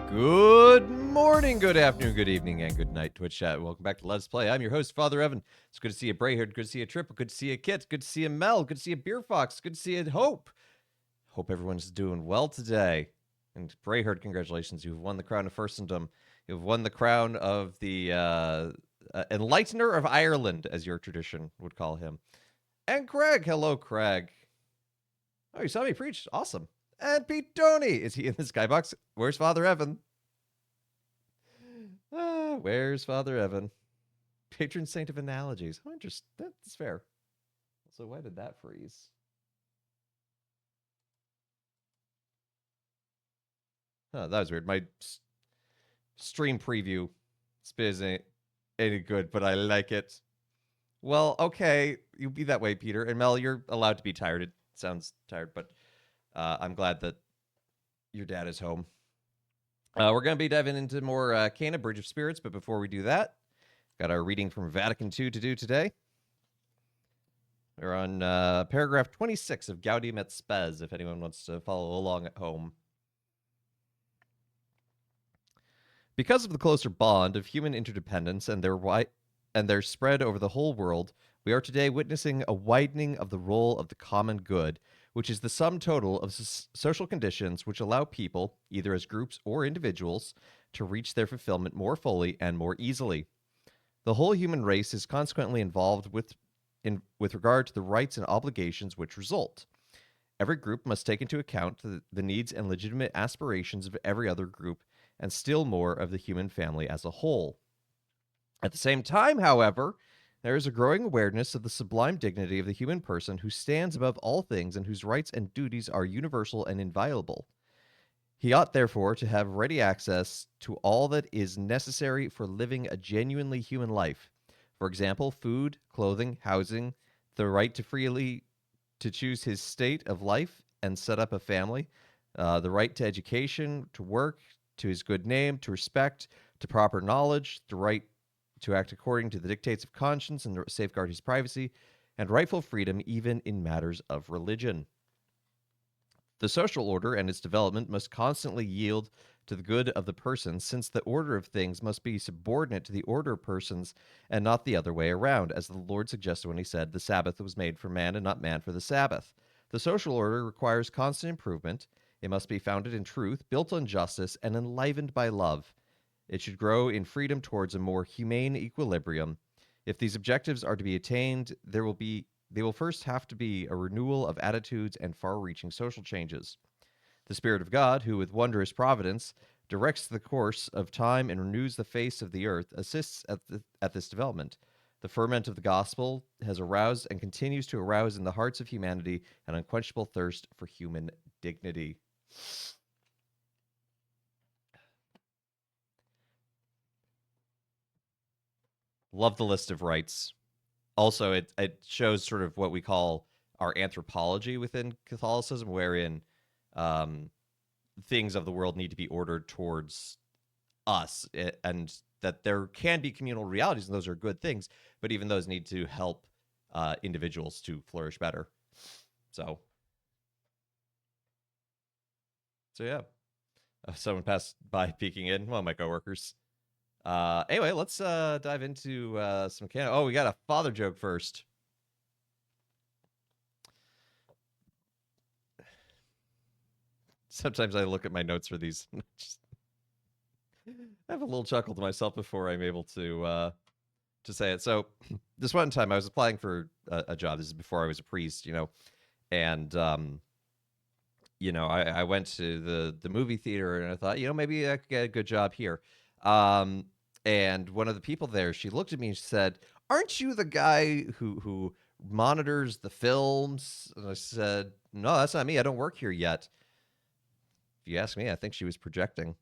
Good morning, good afternoon, good evening, and good night, Twitch chat. Welcome back to Let's Play. I'm your host, Father Evan. It's good to see you, Brayherd. Good to see you, Triple. Good to see you, Kit. Good to see you, Mel. Good to see you, Beer Fox. Good to see you, Hope. Hope everyone's doing well today. And Brayherd, congratulations. You've won the crown of Firstendom. You've won the crown of the Enlightener of Ireland, as your tradition would call him. And Craig. Hello, Craig. Oh, you saw me preach. Awesome. And Pete Tony. Is he in the skybox? Where's Father Evan? Where's Father Evan? Patron saint of analogies. Oh, interesting. That's fair. So why did that freeze? Huh, that was weird. My stream preview spiz ain't any good, but I like it. Well, okay. You be that way, Peter. And Mel, you're allowed to be tired. It sounds tired, but I'm glad that your dad is home. We're going to be diving into more Cana, Bridge of Spirits, but before we do that, got our reading from Vatican II to do today. We're on paragraph 26 of Gaudium et Spes, if anyone wants to follow along at home. Because of the closer bond of human interdependence and their spread over the whole world, we are today witnessing a widening of the role of the common good, which is the sum total of social conditions which allow people, either as groups or individuals, to reach their fulfillment more fully and more easily. The whole human race is consequently involved with regard to the rights and obligations which result. Every group must take into account the needs and legitimate aspirations of every other group, and still more of the human family as a whole. At the same time, however, there is a growing awareness of the sublime dignity of the human person who stands above all things and whose rights and duties are universal and inviolable. He ought, therefore, to have ready access to all that is necessary for living a genuinely human life. For example, food, clothing, housing, the right to freely to choose his state of life and set up a family, the right to education, to work, to his good name, to respect, to proper knowledge, the right to act according to the dictates of conscience and safeguard his privacy, and rightful freedom even in matters of religion. The social order and its development must constantly yield to the good of the person, since the order of things must be subordinate to the order of persons and not the other way around, as the Lord suggested when he said, "The Sabbath was made for man and not man for the Sabbath." The social order requires constant improvement. It must be founded in truth, built on justice, and enlivened by love. It should grow in freedom towards a more humane equilibrium. If these objectives are to be attained, they will first have to be a renewal of attitudes and far-reaching social changes. The Spirit of God, who with wondrous providence directs the course of time and renews the face of the earth, assists at this development. The ferment of the gospel has aroused and continues to arouse in the hearts of humanity an unquenchable thirst for human dignity. Love the list of rights. Also, it shows sort of what we call our anthropology within Catholicism, wherein things of the world need to be ordered towards us, and that there can be communal realities, and those are good things, but even those need to help individuals to flourish better. So yeah. Someone passed by peeking in. One of my coworkers. Anyway, let's dive into some Cana. Oh, we got a father joke first. Sometimes I look at my notes for these. Just I have a little chuckle to myself before I'm able to say it. So this one time I was applying for a job. This is before I was a priest, and I went to the movie theater and I thought, maybe I could get a good job here. And one of the people there, she looked at me and she said, "Aren't you the guy who monitors the films?" And I said, "No, that's not me. I don't work here yet." If you ask me, I think she was projecting.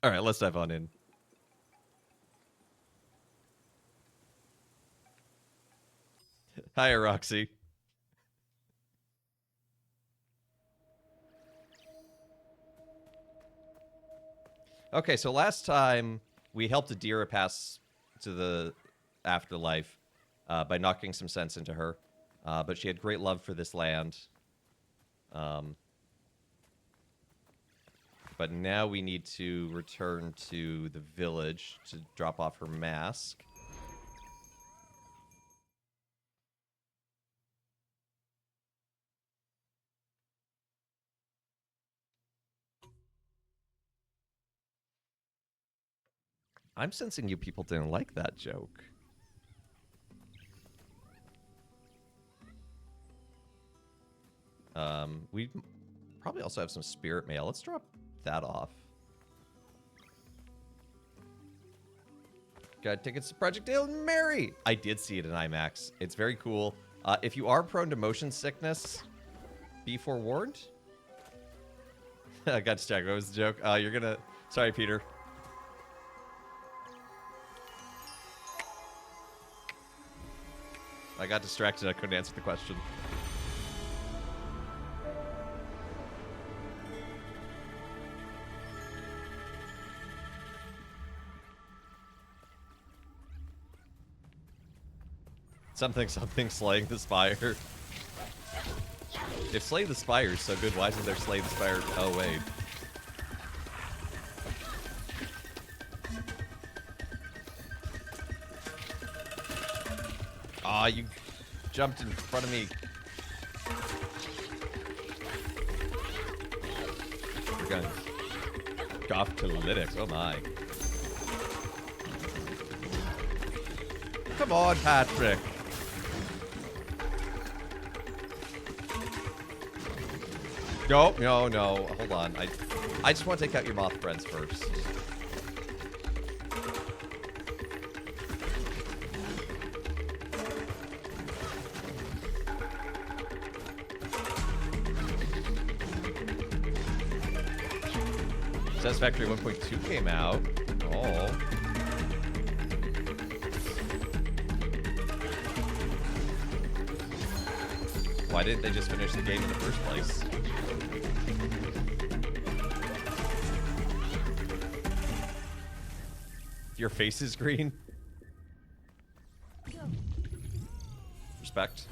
All right, let's dive on in. Hi, Roxy. Okay, so last time we helped Adira pass to the afterlife by knocking some sense into her, but she had great love for this land. but now we need to return to the village to drop off her mask. I'm sensing you people didn't like that joke. We probably also have some spirit mail. Let's drop that off. Got tickets to Project Hail Mary. I did see it in IMAX. It's very cool. If you are prone to motion sickness, be forewarned. I got distracted. What was the joke? You're gonna... Sorry, Peter. I got distracted. I couldn't answer the question. Something slaying the spire. If Slay the Spire is so good, why isn't there Slay the Spire? Oh, wait. Aw, you jumped in front of me. We're going Goth to Lytics. Oh, my. Come on, Patrick. No. Hold on. I just want to take out your moth friends first. Satisfactory 1.2 came out. Oh. Why didn't they just finish the game in the first place? Your face is green. Respect.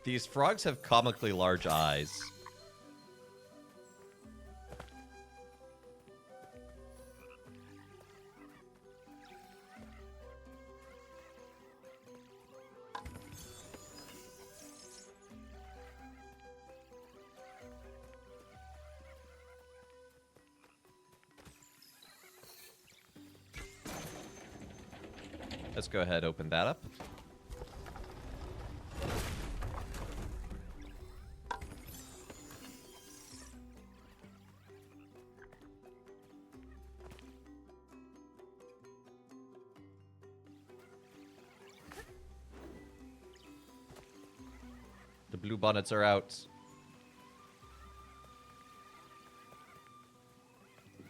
These frogs have comically large eyes. Let's go ahead and open that up. The blue bonnets are out.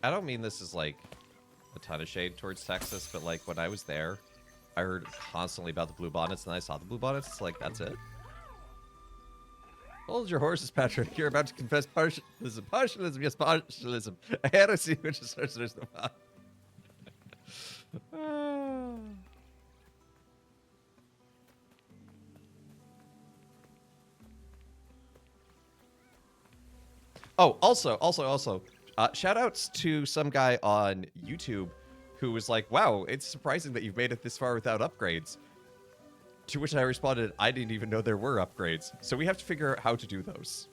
I don't mean this is like a ton of shade towards Texas, but like when I was there, I heard constantly about the blue bonnets, and I saw the blue bonnets. It's like, that's it. Hold your horses, Patrick. You're about to confess partialism. Partialism, yes, partialism. A heresy which is there's no. Oh, also, shout outs to some guy on YouTube who was like, wow, it's surprising that you've made it this far without upgrades. To which I responded, I didn't even know there were upgrades. So we have to figure out how to do those.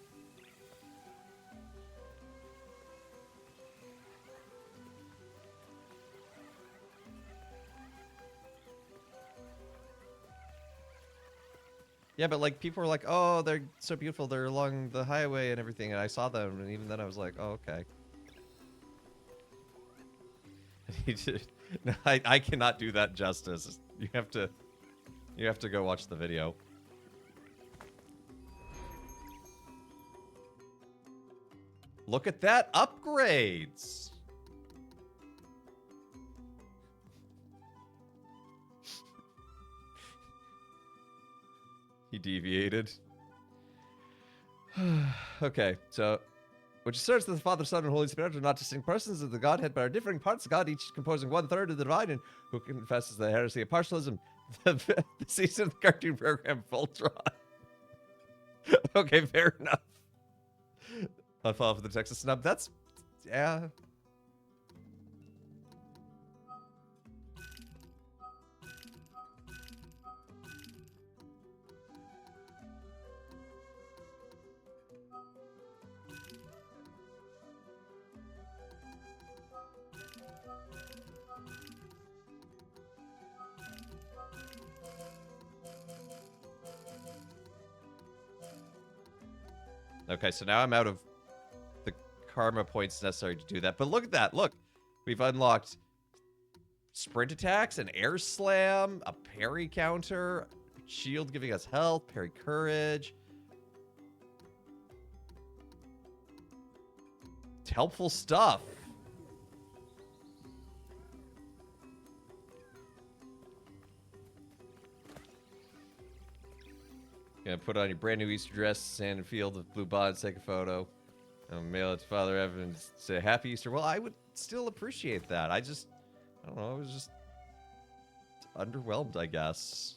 Yeah, but like people were like, oh, they're so beautiful. They're along the highway and everything. And I saw them. And even then I was like, oh, okay. No, I cannot do that justice. You have to... You have to go watch the video. Look at that. Upgrades. He deviated. Okay, so which asserts that the Father, Son, and Holy Spirit are not distinct persons of the Godhead, but are differing parts of God, each composing 1/3 of the divine, and who confesses the heresy of partialism. The season of the cartoon program Voltron. Okay, fair enough. I'll follow for the Texas snub. That's, yeah. Okay, so now I'm out of the karma points necessary to do that. But look at that. Look, we've unlocked sprint attacks, an air slam, a parry counter, shield giving us health, parry courage. It's helpful stuff. Gonna put on your brand new Easter dress, stand in the field with blue bonds, take a photo, and mail it to Father Evan and say Happy Easter. Well, I would still appreciate that. I don't know, I was just underwhelmed, I guess.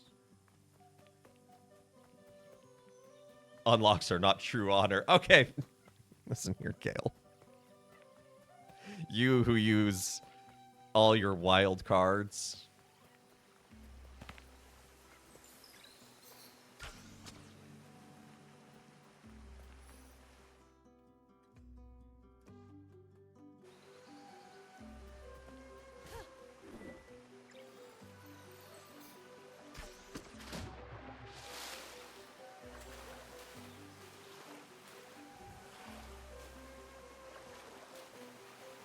Unlocks are not true honor. Okay. Listen here, Kale. You who use all your wild cards.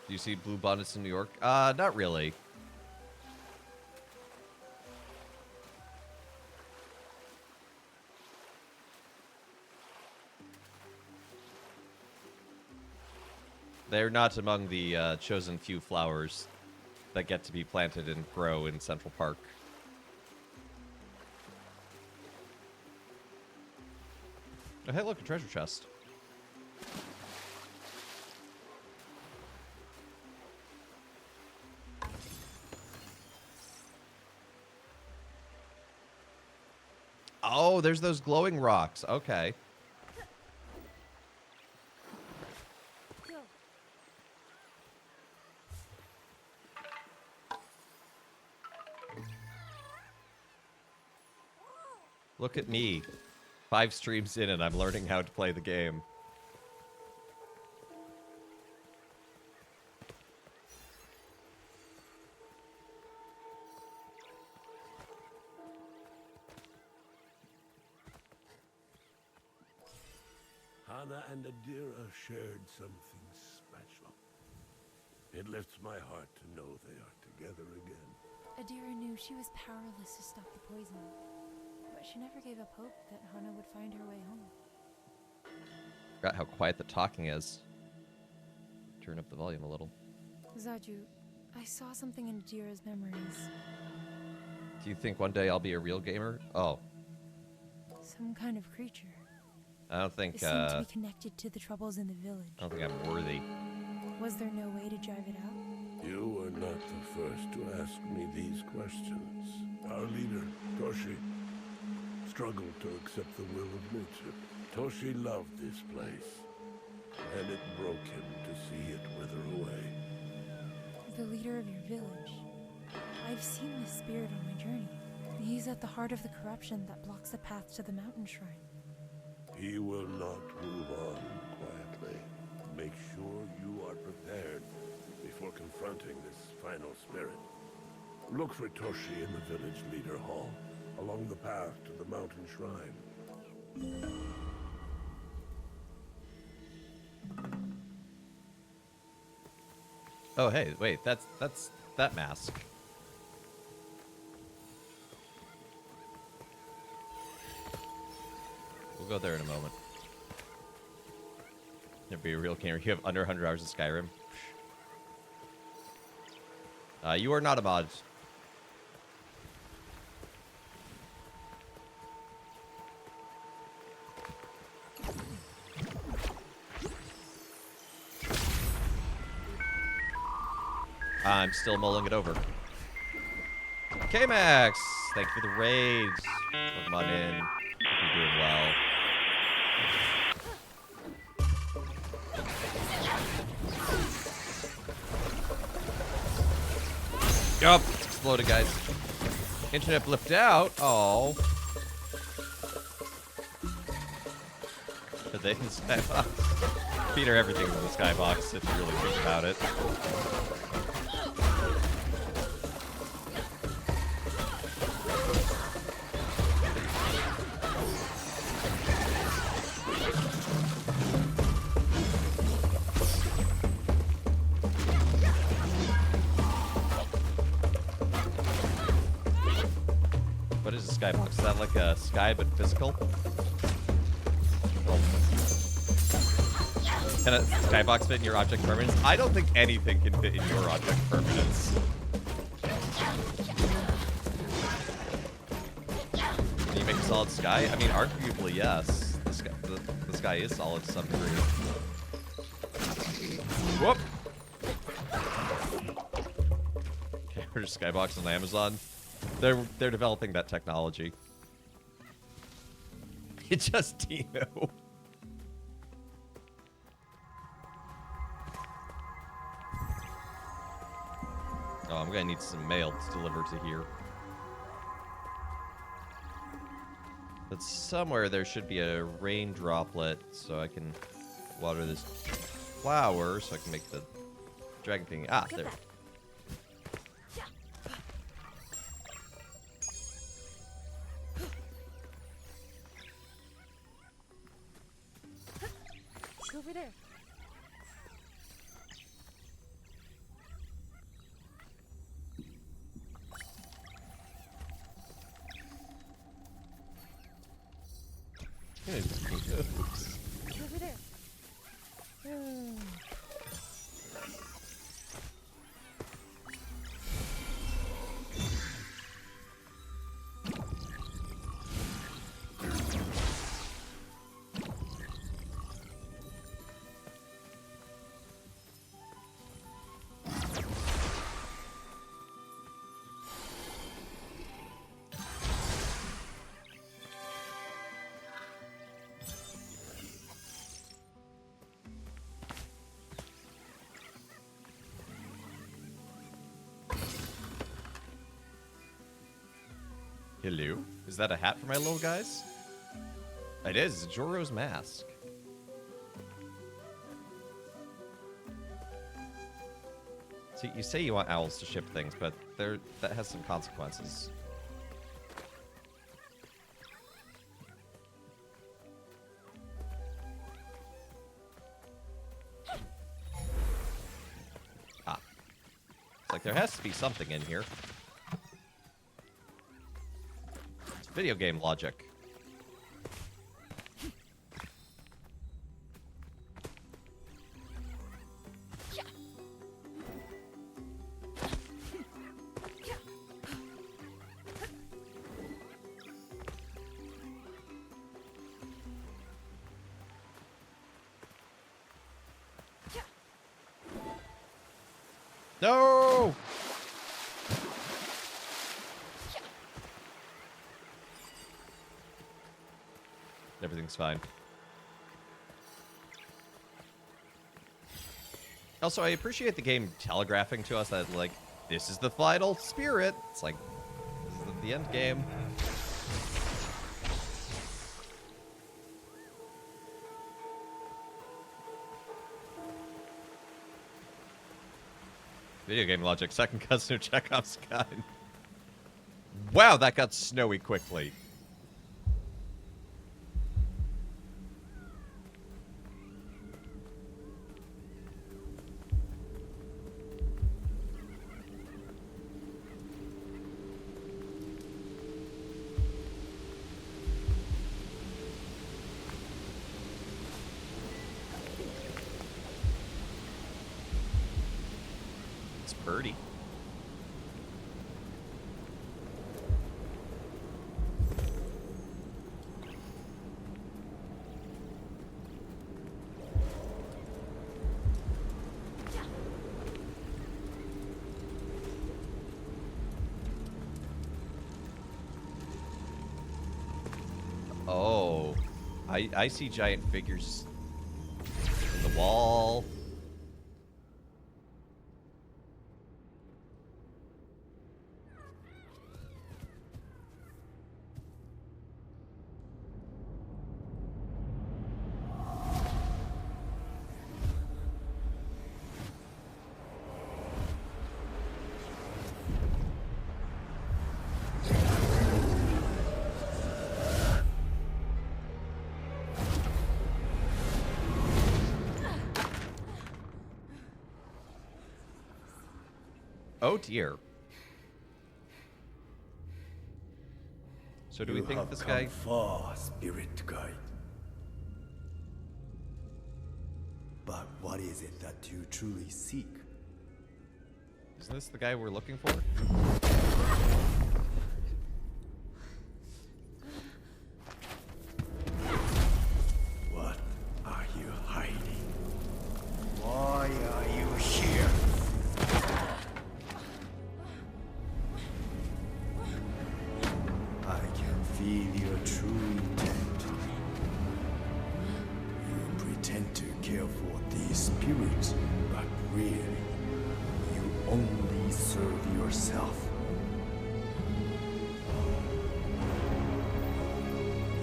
Do you see blue bonnets in New York? Not really. They're not among the chosen few flowers that get to be planted and grow in Central Park. Oh, hey, look, a treasure chest. Oh, there's those glowing rocks. Okay. Look at me. 5 streams in and I'm learning how to play the game. Hana and Adira shared something special. It lifts my heart to know they are together again. Adira knew she was powerless to stop the poison, but she never gave up hope that Hana would find her way home. Forgot how quiet the talking is. Turn up the volume a little. Zaju, I saw something in Adira's memories. Do you think one day I'll be a real gamer? Oh. Some kind of creature. I don't think, It seemed to be connected to the troubles in the village. I don't think I'm worthy. Was there no way to drive it out? You are not the first to ask me these questions. Our leader, Toshi, struggled to accept the will of nature. Toshi loved this place, and it broke him to see it wither away. The leader of your village. I've seen this spirit on my journey. He's at the heart of the corruption that blocks the path to the mountain shrine. He will not move on quietly. Make sure you are prepared before confronting this final spirit. Look for Toshi in the village leader hall, along the path to the mountain shrine. Oh, hey, wait, that's that mask. We'll go there in a moment. There'd be a real gamer. You have under 100 hours of Skyrim. You are not a mod. I'm still mulling it over. K-Max! Thank you for the raids. Welcome on in. Hope you're doing well. Yup, it's exploded, guys. Internet blipped out. Oh. Are they in the skybox? Peter, everything's in the skybox if you really think about it. What is a skybox? Is that like a sky but physical? Oh. Can a skybox fit in your object permanence? I don't think anything can fit in your object permanence. Can you make a solid sky? I mean, arguably, yes. The sky is solid to some degree. Whoop! Okay, we're just skybox on Amazon. They're developing that technology. It's just Tino. Oh, I'm gonna need some mail to deliver to here. But somewhere there should be a rain droplet so I can water this flower so I can make the dragon thing. Ah, there. It's over there. Oops. It's over there. Hello? Is that a hat for my little guys? It is. It's Joro's mask. See, you say you want owls to ship things, but that has some consequences. Ah. It's like there has to be something in here. Video game logic. No! Everything's fine. Also, I appreciate the game telegraphing to us that, like, this is the final spirit. It's like, this is the end game. Video game logic, second cousin of Chekhov's gun. Wow, that got snowy quickly. birdie. Oh, I see giant figures in the wall. Oh dear. So do we You think have this come guy? far, spirit guide. But what is it that you truly seek? Isn't this the guy we're looking for? What are you hiding? Why are you here? I can feel your true intent. You pretend to care for these spirits, but really, you only serve yourself.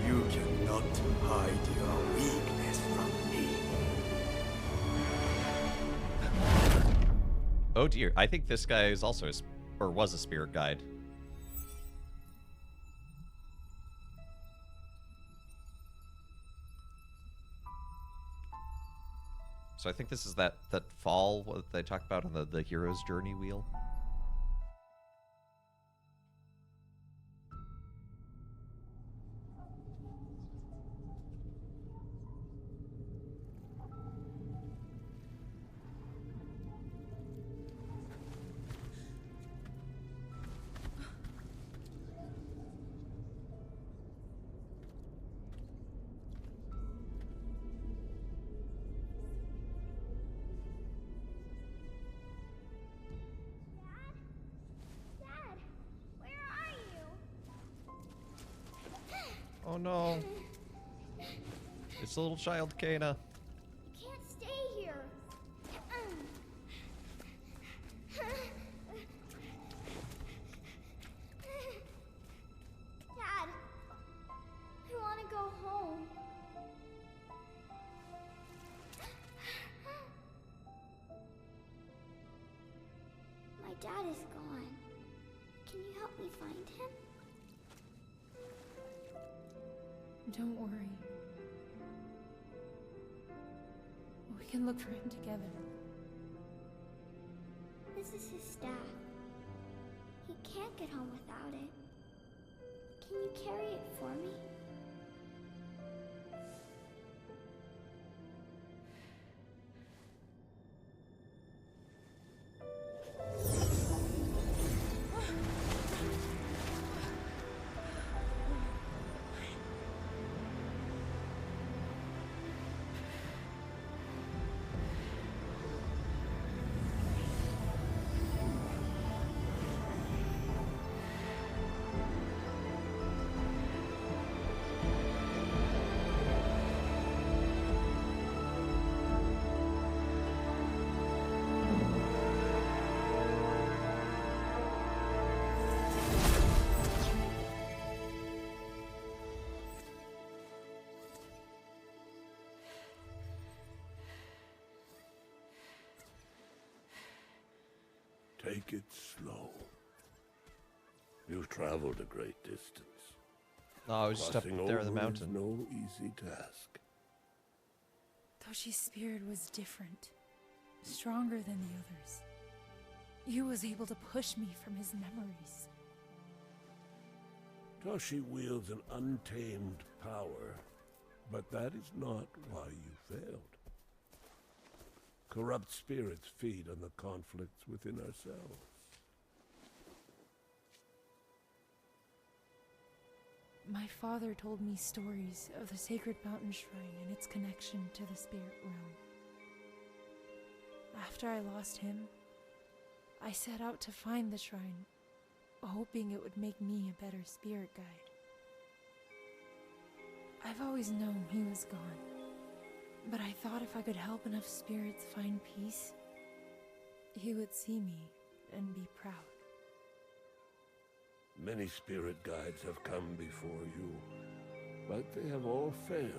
You cannot hide your weakness from me. Oh dear. I think this guy is also or was a spirit guide. So I think this is that fall what they talk about on the hero's journey wheel. Dad, where are you? Oh no. It's a little child Kana. You can't stay here. Dad, I want to go home. My dad is gone. Can you help me find him? Don't worry. We can look for him together. This is his staff. He can't get home without it. Can you carry it for me? Take it slow. You've traveled a great distance. No, I was just up Crossing there in the over is mountain. no easy task. Toshi's spirit was different, stronger than the others. He was able to push me from his memories. Toshi wields an untamed power, but that is not why you failed. Corrupt spirits feed on the conflicts within ourselves. My father told me stories of the sacred mountain shrine and its connection to the spirit realm. After I lost him, I set out to find the shrine, hoping it would make me a better spirit guide. I've always known he was gone, but I thought if I could help enough spirits find peace, he would see me and be proud. Many spirit guides have come before you, but they have all failed.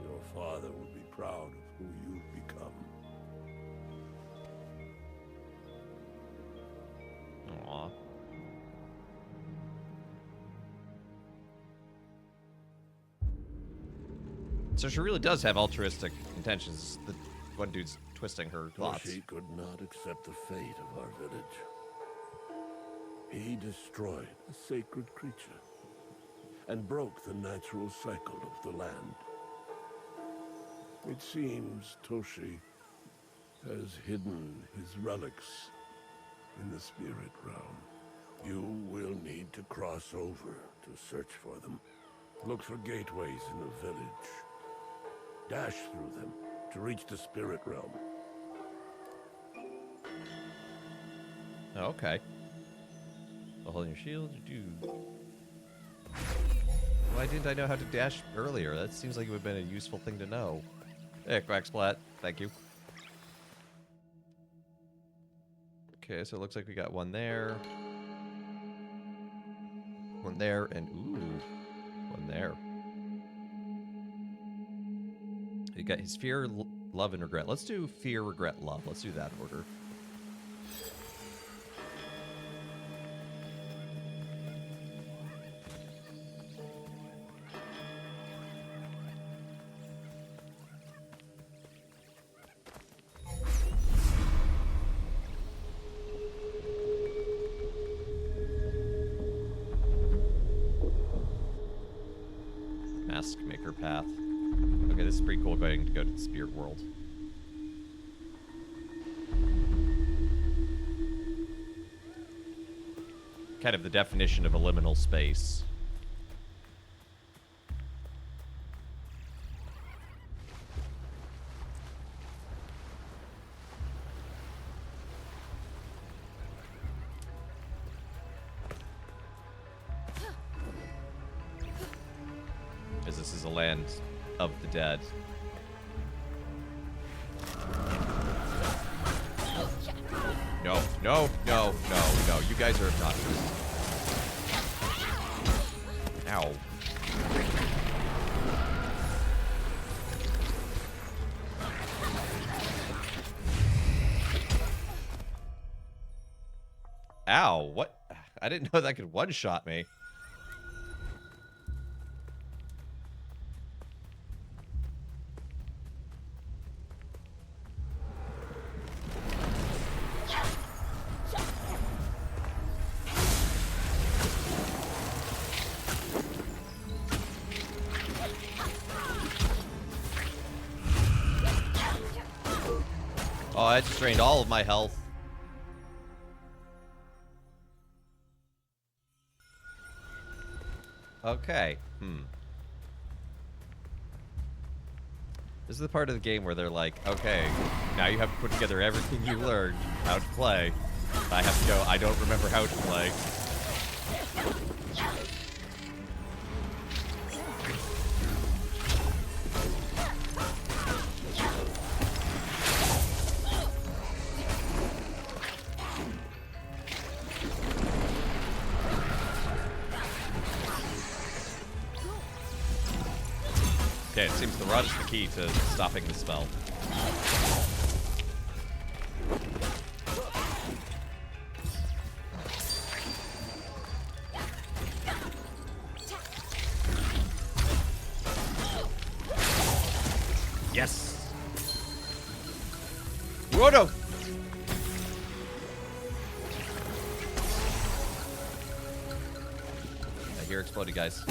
Your father will be proud of who you've become. Aww. So she really does have altruistic intentions. The one dude's twisting her thoughts. Toshi could not accept the fate of our village. He destroyed a sacred creature and broke the natural cycle of the land. It seems Toshi has hidden his relics in the spirit realm. You will need to cross over to search for them. Look for gateways in the village. Dash through them to reach the spirit realm. Okay. While holding your shield, you do. Why didn't I know how to dash earlier? That seems like it would have been a useful thing to know. Hey, Quacksplat. Thank you. Okay, so it looks like we got one there. One there, and ooh, one there. You got his fear, love, and regret. Let's do fear, regret, love. Let's do that order. Mask Maker Path. Okay, this is pretty cool going to go to the spirit world. Kind of the definition of a liminal space. Because this is a land of the dead. No, no, no, no, no. You guys are obnoxious. Ow. Ow, what? I didn't know that could one-shot me. Oh, I just drained all of my health. Okay. This is the part of the game where they're like, okay, now you have to put together everything you learned how to play. I have to go, I don't remember how to play. Okay, it seems the rod is the key to stopping the spell. Yes! Whoa, no! I hear exploding, guys.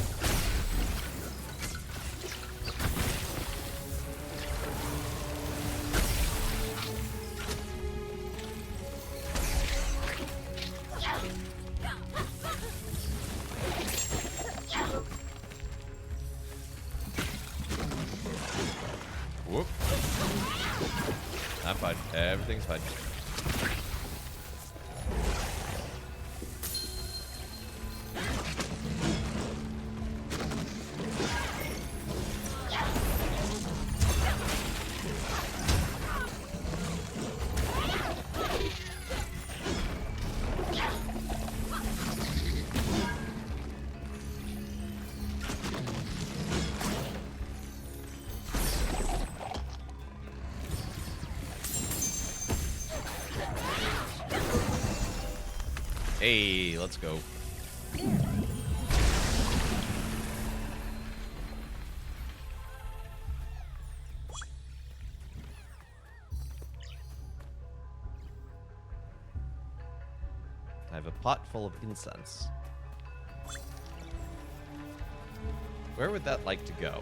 fine. Everything's fine. Hey, let's go. I have a pot full of incense. Where would that like to go?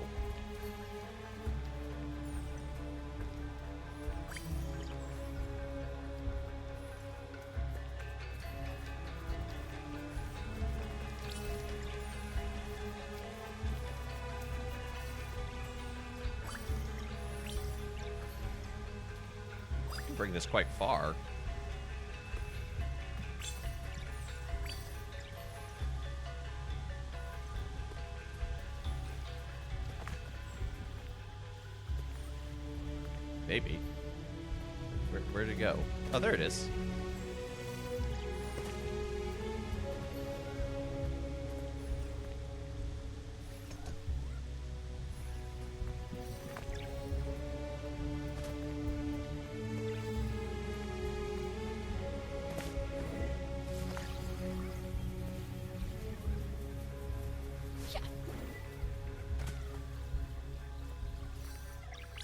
Bring this quite far. Maybe. Where'd it go? Oh, there it is.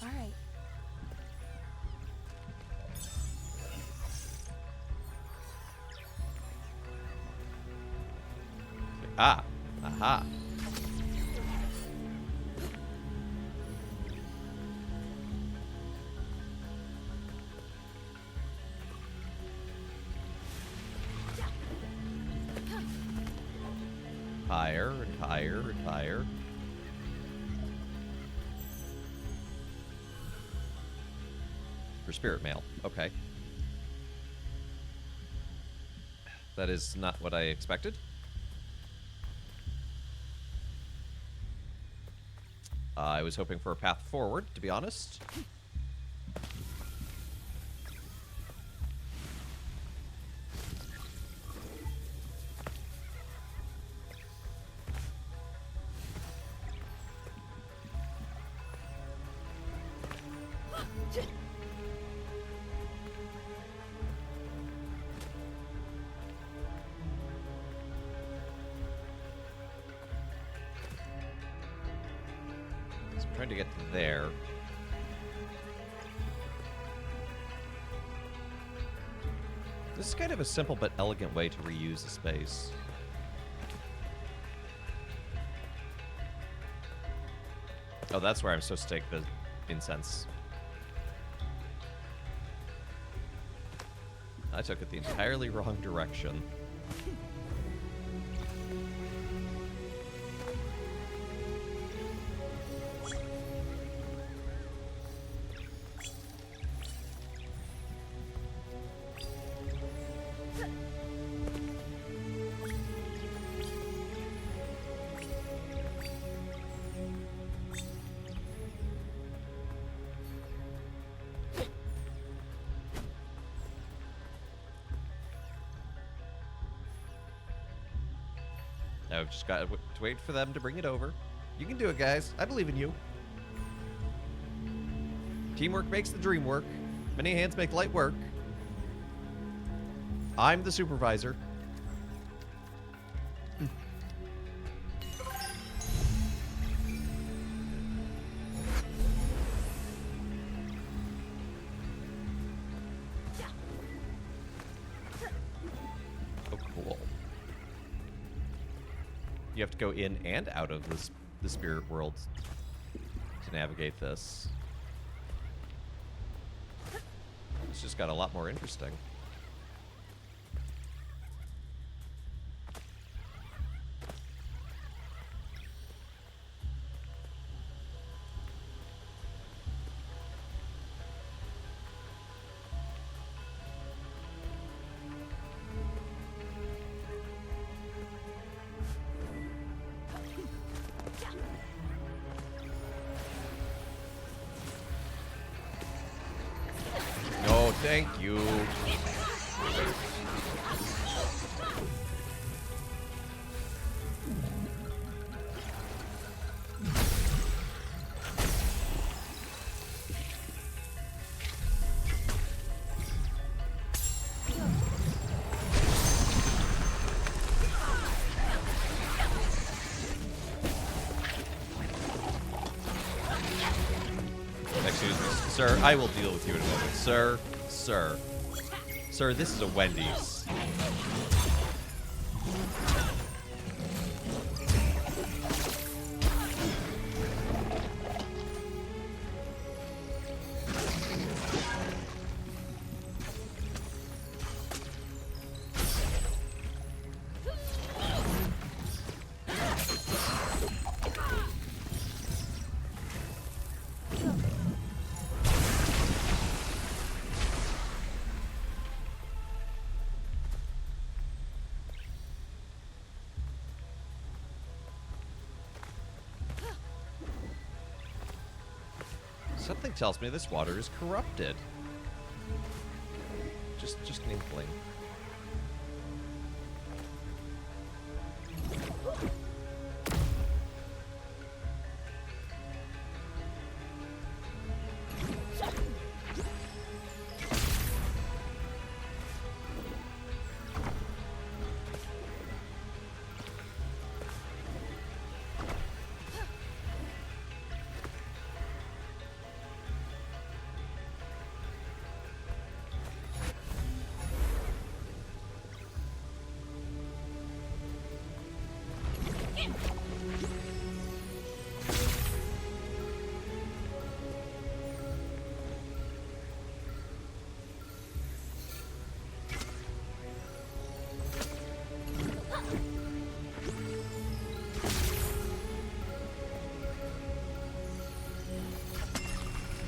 All right. Ah. Aha. Higher and higher and higher. For spirit mail. Okay. That is not what I expected. I was hoping for a path forward, to be honest. So I'm trying to get to there. This is kind of a simple but elegant way to reuse a space. Oh, that's where I'm supposed to take the incense. I took it the entirely wrong direction. I've just got to wait for them to bring it over. You can do it, guys. I believe in you. Teamwork makes the dream work. Many hands make light work. I'm the supervisor. Oh, cool. You have to go in and out of the spirit world to navigate this. It's just got a lot more interesting. Thank you. Excuse me, sir. I will deal with you in a moment. Sir, sir. Sir, this is a Wendy's. Something tells me this water is corrupted. Just an inkling.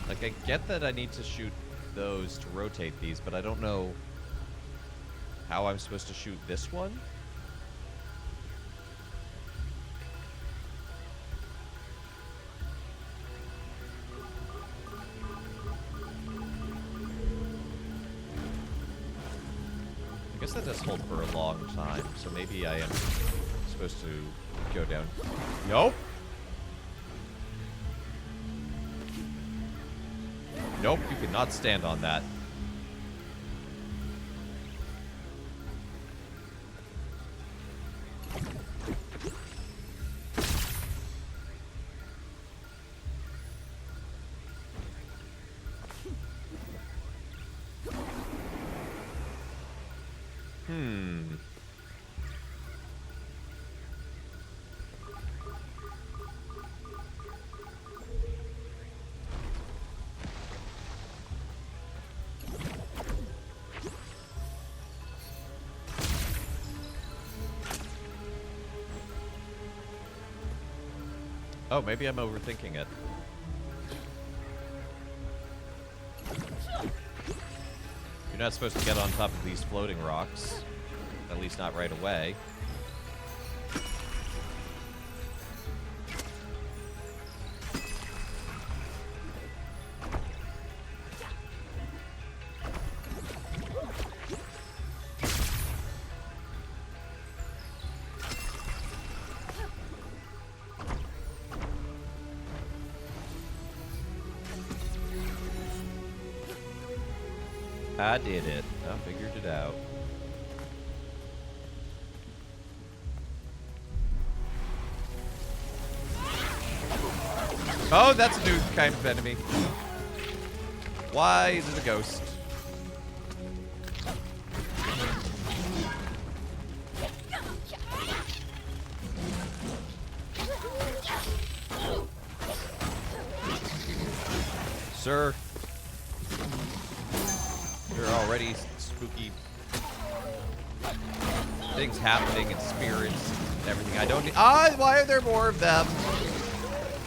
Like, I get that I need to shoot those to rotate these, but I don't know how I'm supposed to shoot this one. I guess that does hold for a long time, so maybe I am supposed to go down. Nope. Nope, you cannot stand on that. Oh, maybe I'm overthinking it. You're not supposed to get on top of these floating rocks. At least not right away. I did it. I figured it out. Oh, that's a new kind of enemy. Why is it a ghost? Sir. There are already spooky things happening and spirits and everything. I don't need. Ah, why are there more of them?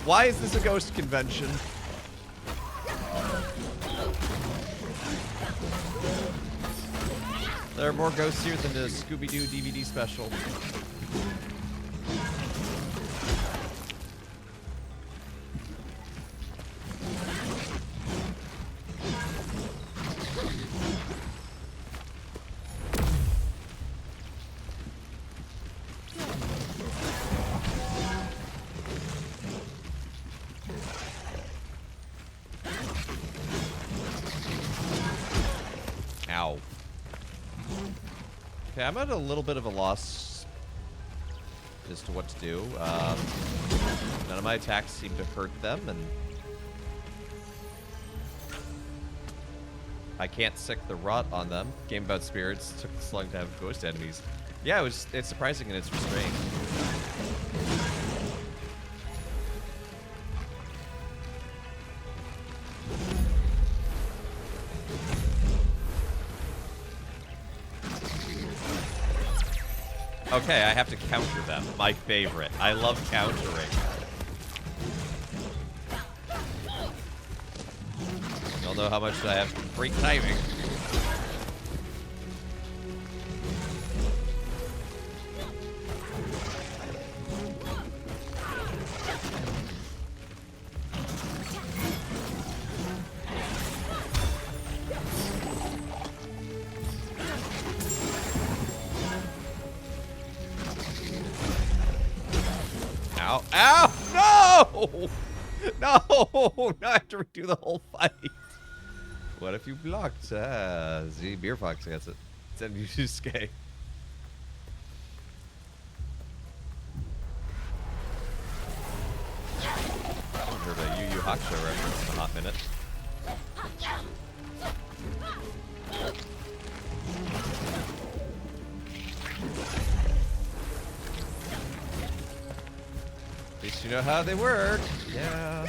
Why is this a ghost convention? There are more ghosts here than the Scooby-Doo DVD special. Okay, I'm at a little bit of a loss as to what to do. None of my attacks seem to hurt them, and I can't sick the rot on them. Game about spirits took this long to have ghost enemies. Yeah, it's surprising in its restraint. Okay, I have to counter them. My favorite. I love countering. Y'all know how much I have great timing. Ow. Ow! No! No! Now I have to redo the whole fight. What if you blocked? Z Beer Fox gets it. Send you to Skay. I haven't heard a Yu Yu Hakusho reference in a hot minute. At least you know how they work. Yeah.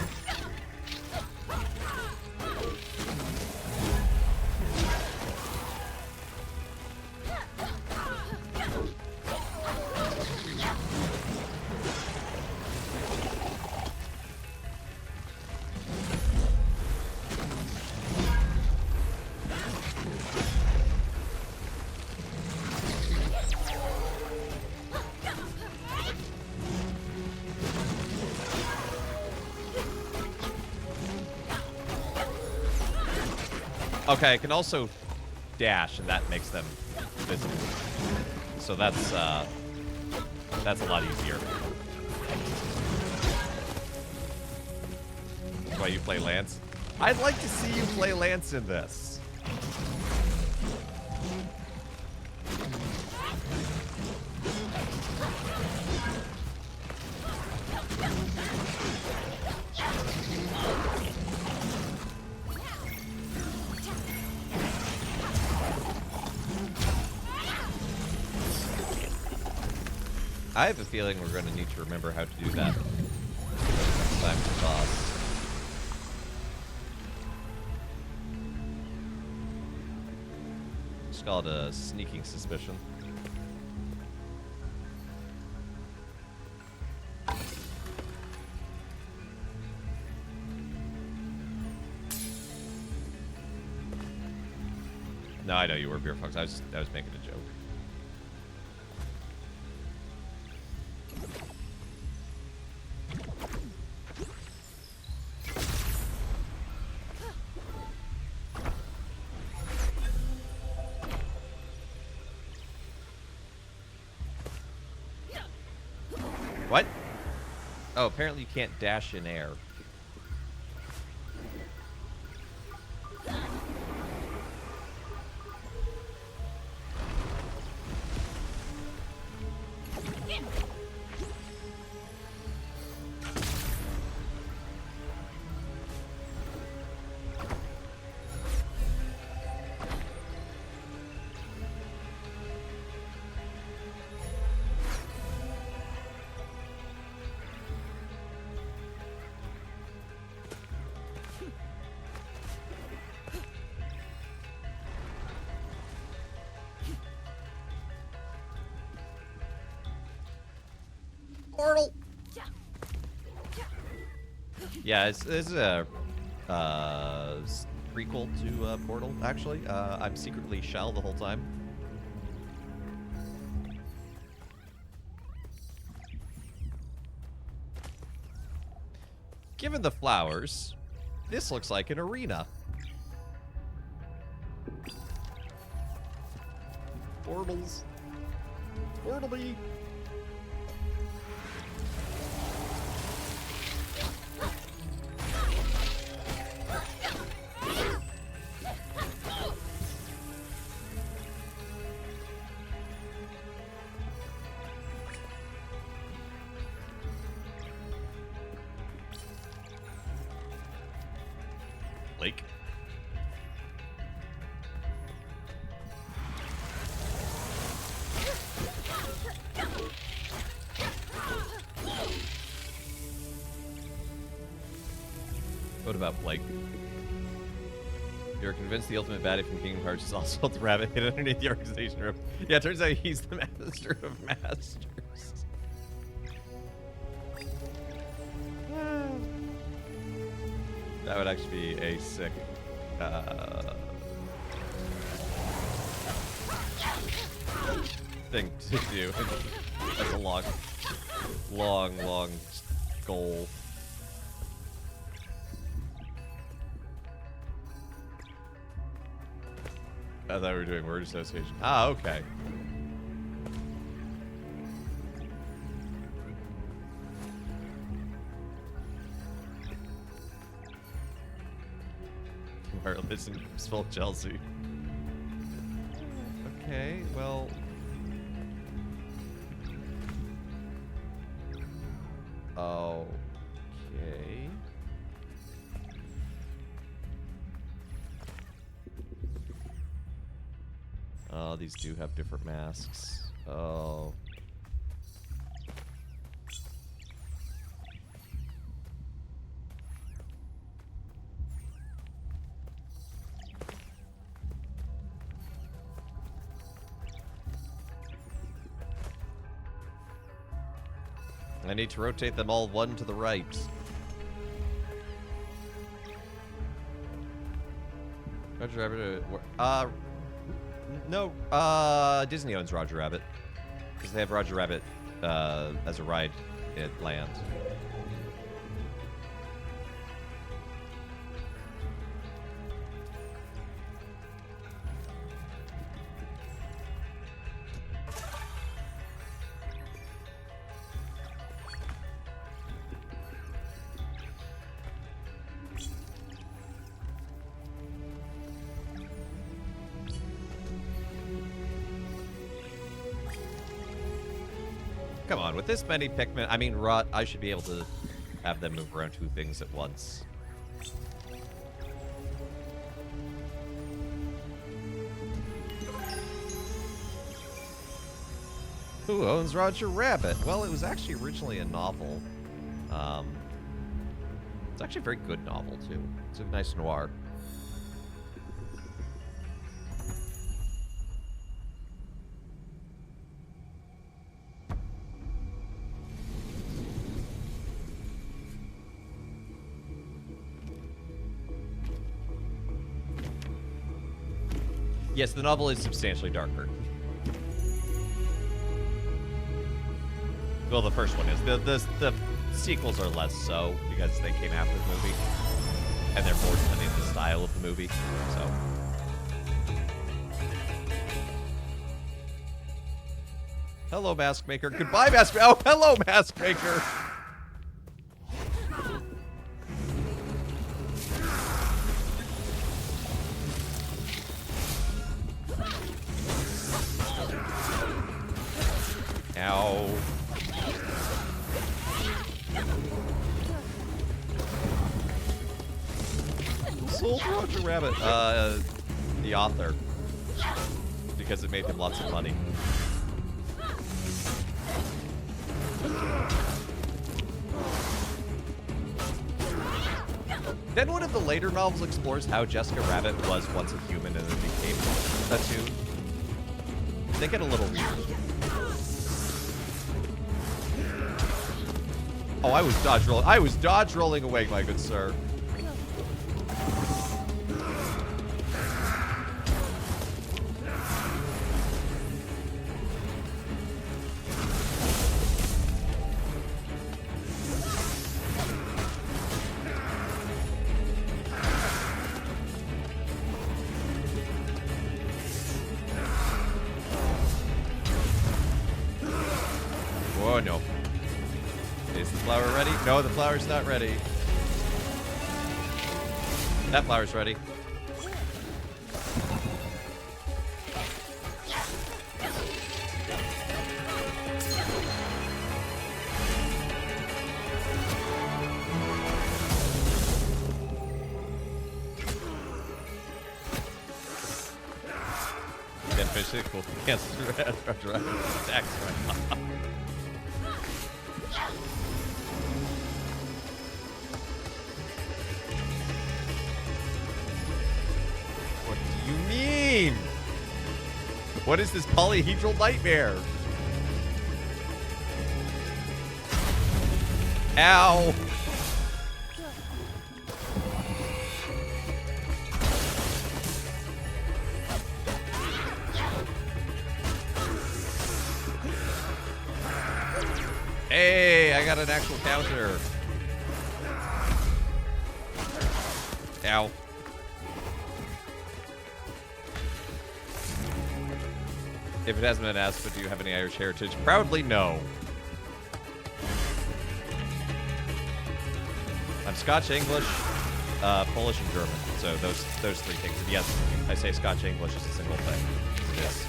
Okay, I can also dash, and that makes them visible. So that's a lot easier. That's why you play Lance. I'd like to see you play Lance in this. I have a feeling we're going to need to remember how to do that next time for boss. Just call it a sneaking suspicion. No, I know you were Beer Fox. I was making a joke. What? Oh, apparently you can't dash in air. Portal. Yeah, it's a prequel to Portal. Actually, I'm secretly Shell the whole time. Given the flowers, this looks like an arena. Portals. Portal me. What about Blake? You're convinced the ultimate baddie from Kingdom Hearts is also the rabbit hid underneath the organization room. Yeah, it turns out he's the master of masters. That would actually be a sick thing to do. That's a long goal. I thought we were doing word association. Ah, okay. Wireless and peaceful Chelsea. Okay, well. Okay. Oh, these do have different masks. Oh. I need to rotate them all one to the right. Roger Rabbit. No. Disney owns Roger Rabbit because they have Roger Rabbit as a ride at Land. Come on, with this many Pikmin, I mean, Rot, I should be able to have them move around 2 things at once. Who owns Roger Rabbit? Well, it was actually originally a novel. It's actually a very good novel, too. It's a nice noir. Yes, the novel is substantially darker. Well, the first one is. The sequels are less so, because they came after the movie. And they're more depending on the style of the movie, so. Hello, Mask Maker. Goodbye, Mask Maker. Oh, hello, Mask Maker. Ow. Sold Roger Rabbit. The author. Because it made him lots of money. Then one of the later novels explores how Jessica Rabbit was once a human and then became a tune. They get a little weird. Oh, I was dodge rolling. I was dodge rolling away, my good sir. Oh no. Is the flower ready? No, the flower's not ready. That flower's ready. Then fish it, cool. Cancel attacks right off. you mean? What is this polyhedral nightmare? Ow! Hey, I got an actual counter. Ow. If it hasn't been asked, but do you have any Irish heritage? Proudly, no. I'm Scotch, English, Polish, and German. So those three things. And yes, I say Scotch English is a single thing. It is.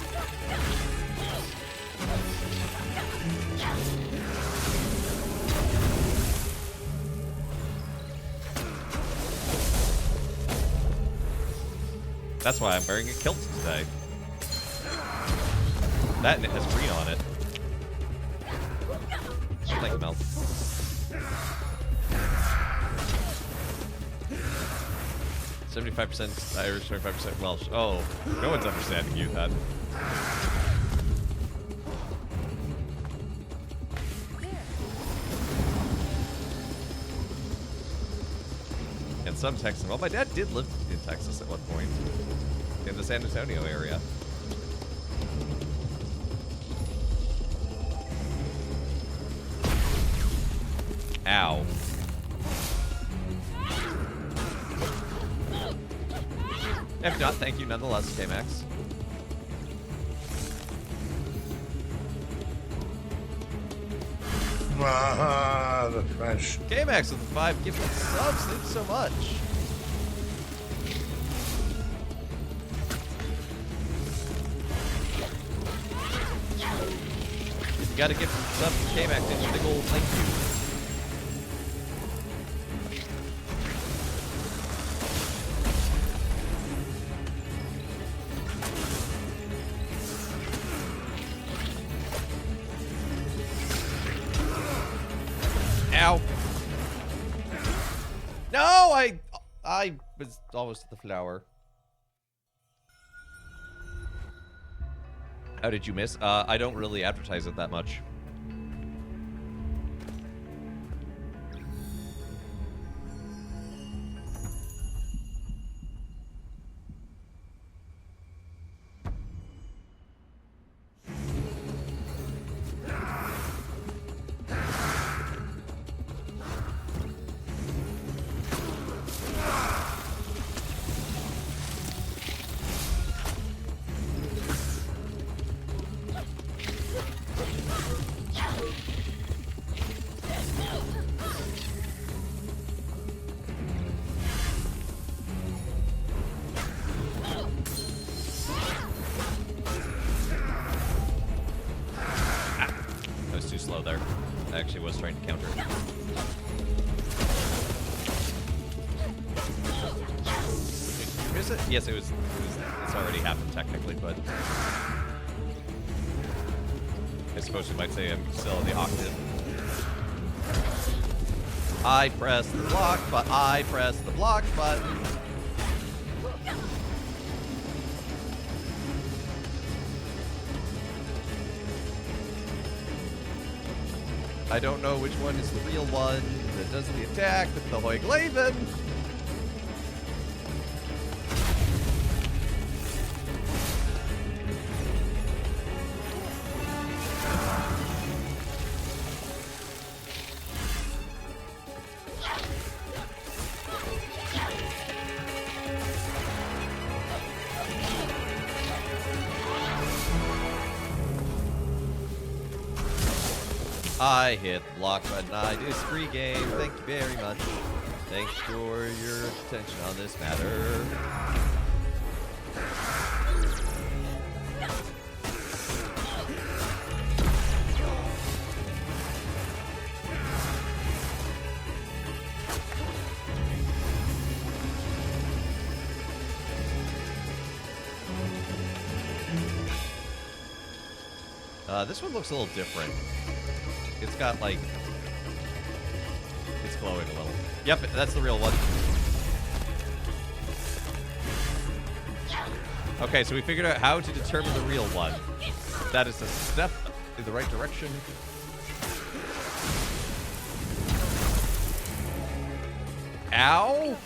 That's why I'm wearing a kilt today. That and it has green on it. Thank you, Mel. %75% Irish, 25% Welsh. Oh, no one's understanding you then. And some Texan. Well, my dad did live in Texas at one point. In the San Antonio area. Ow. If not, thank you nonetheless, K-Max. Ah, the French. K-Max with the 5 gifted subs. Thank you so much. If you got a gift from sub from K-Max, it's a big old thank you. Ow. No, I was almost at the flower. How did you miss? I don't really advertise it that much. Yes, it's already happened technically, but I suppose you might say I'm still in the octave. I press the block, but I press the block button. I don't know which one is the real one that does the attack with the Hoyglaven. I hit the block button. I disagree, game. Thank you very much. Thanks for your attention on this matter. This one looks a little different. It's got, like... It's glowing a little. Yep, that's the real one. Okay, so we figured out how to determine the real one. That is a step in the right direction. Ow!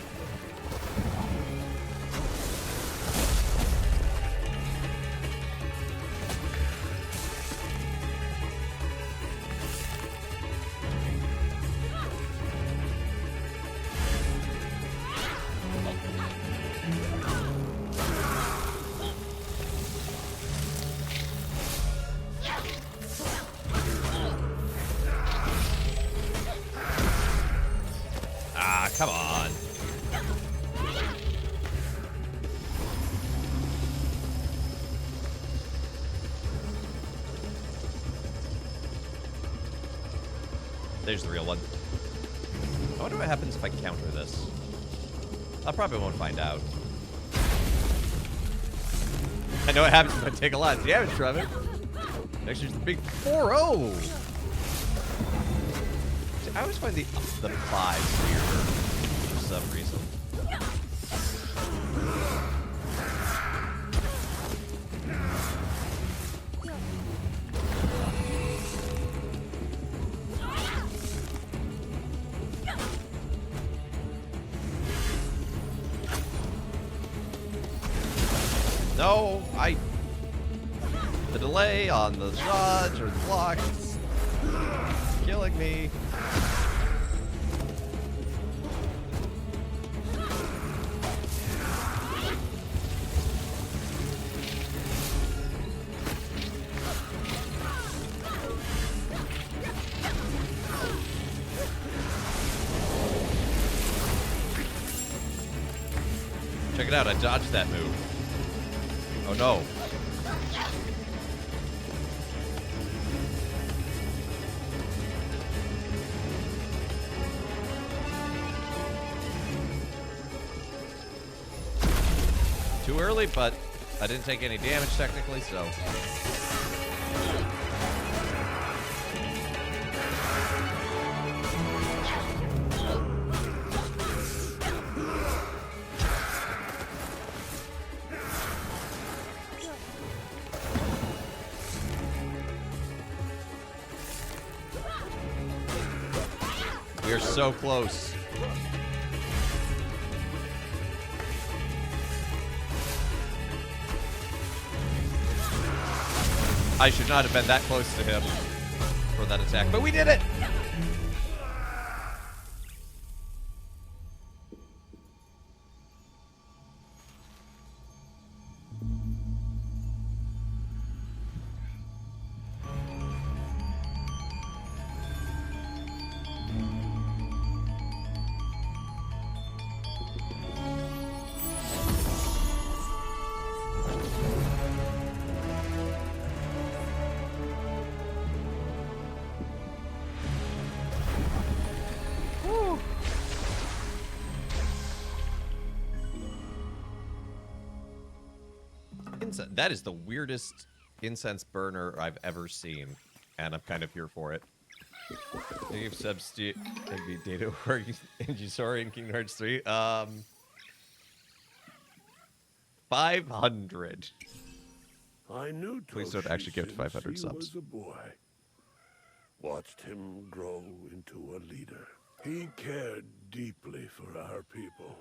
Ah, come on. There's the real one. I wonder what happens if I counter this. I probably won't find out. I know what happens if I take a lot of damage from it. Next year's the big 4-0. I always find the 5 weirder for some reason. No, the delay on the dodge or the block is killing me. Check it out, I dodged that move. Oh no. Too early, but I didn't take any damage technically, so. We are so close. I should not have been that close to him for that attack, but we did it! That is the weirdest incense burner I've ever seen, and I'm kind of here for it. Thank you for substitute data work Angie in Kingdom Hearts 3. 500. I knew Please don't Toshi actually give to since 500 he subs. was a boy. Watched him grow into a leader. He cared deeply for our people.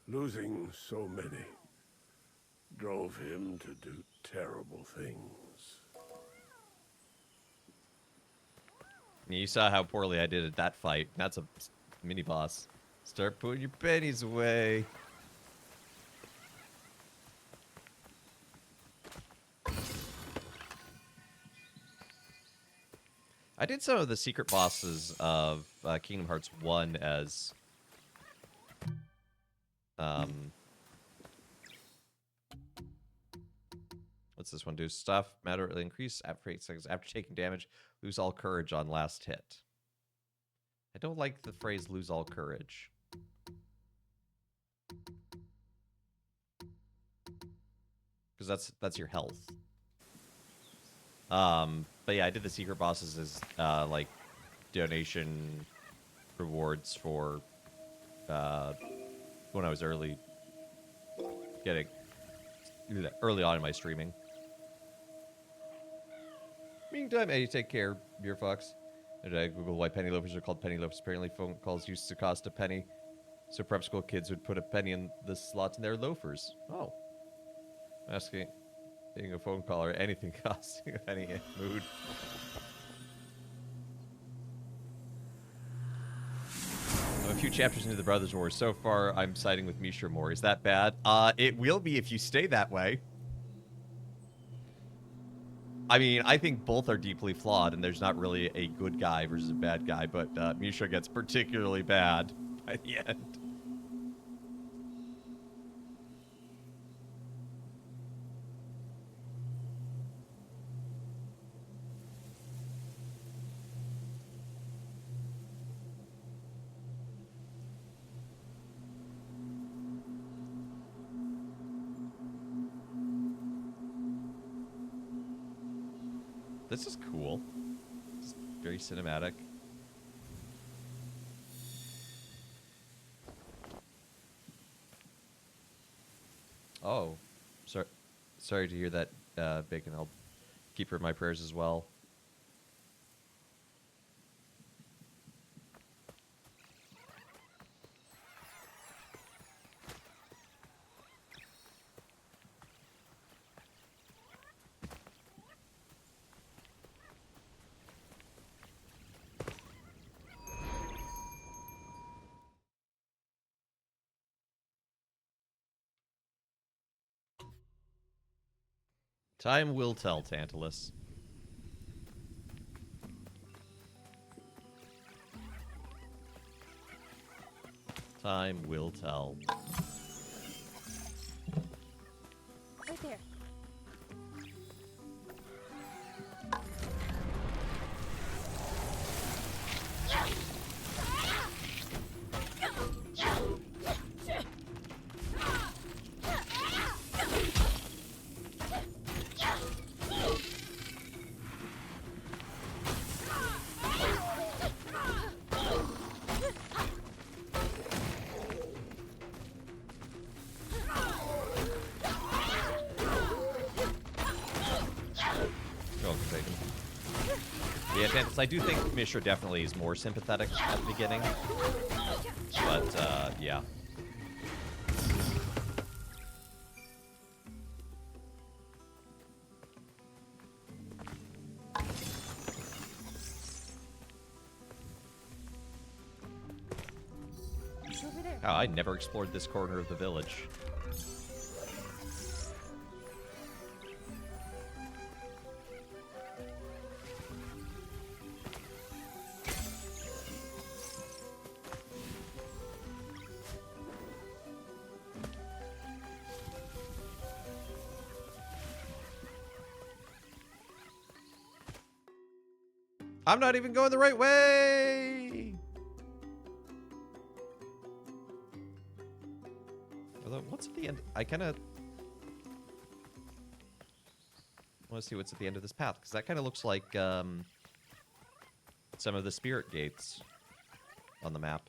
Losing so many drove him to do terrible things. You saw how poorly I did at that fight. That's a mini boss. Start putting your pennies away. I did some of the secret bosses of Kingdom Hearts 1 as what's this one do? Stuff moderately increase after 8 seconds after taking damage. Lose all courage on last hit. I don't like the phrase lose all courage. Because that's your health. But yeah, I did the secret bosses as like donation rewards for when I was early getting early on in my streaming. Meantime, hey, take care, Beer Fox. And I Google why penny loafers are called penny loafers. Apparently, phone calls used to cost a penny, so prep school kids would put a penny in the slots in their loafers. Oh, asking being a phone call or anything costing a penny in mood. I'm a few chapters into the Brothers War. So far, I'm siding with Mishra more. Is that bad? It will be if you stay that way. I mean, I think both are deeply flawed, and there's not really a good guy versus a bad guy, but Mishra gets particularly bad by the end. This is cool. It's very cinematic. Oh, sorry to hear that, Bacon. I'll keep her in my prayers as well. Time will tell, Tantalus. Time will tell. Right there. Yeah, Tantalus, I do think Mishra definitely is more sympathetic at the beginning. But, yeah. It's over there. Oh, I never explored this corner of the village. I'm not even going the right way! Although, what's at the end? I kind of want to see what's at the end of this path, because that kind of looks like some of the spirit gates on the map.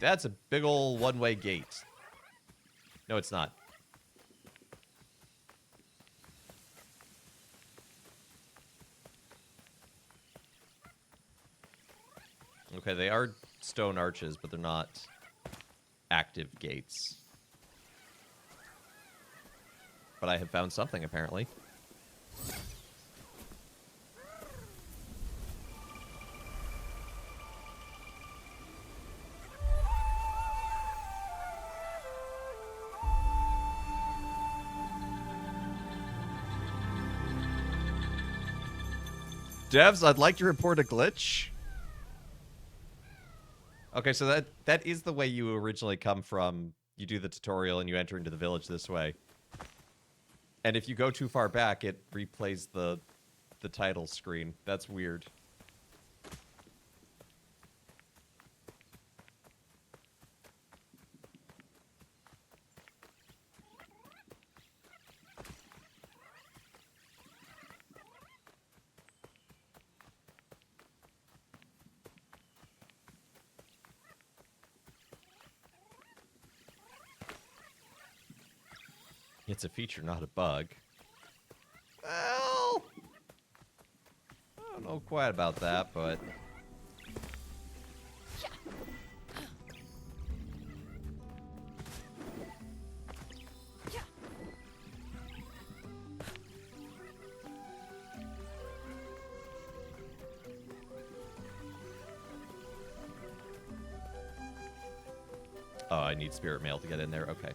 That's a big ol' one-way gate. No, it's not. Okay, they are stone arches, but they're not active gates. But I have found something, apparently. Devs, I'd like to report a glitch. Okay, so that is the way you originally come from. You do the tutorial and you enter into the village this way. And if you go too far back, it replays the title screen. That's weird. It's a feature, not a bug. Well, I don't know quite about that, but... Oh, I need spirit mail to get in there. Okay.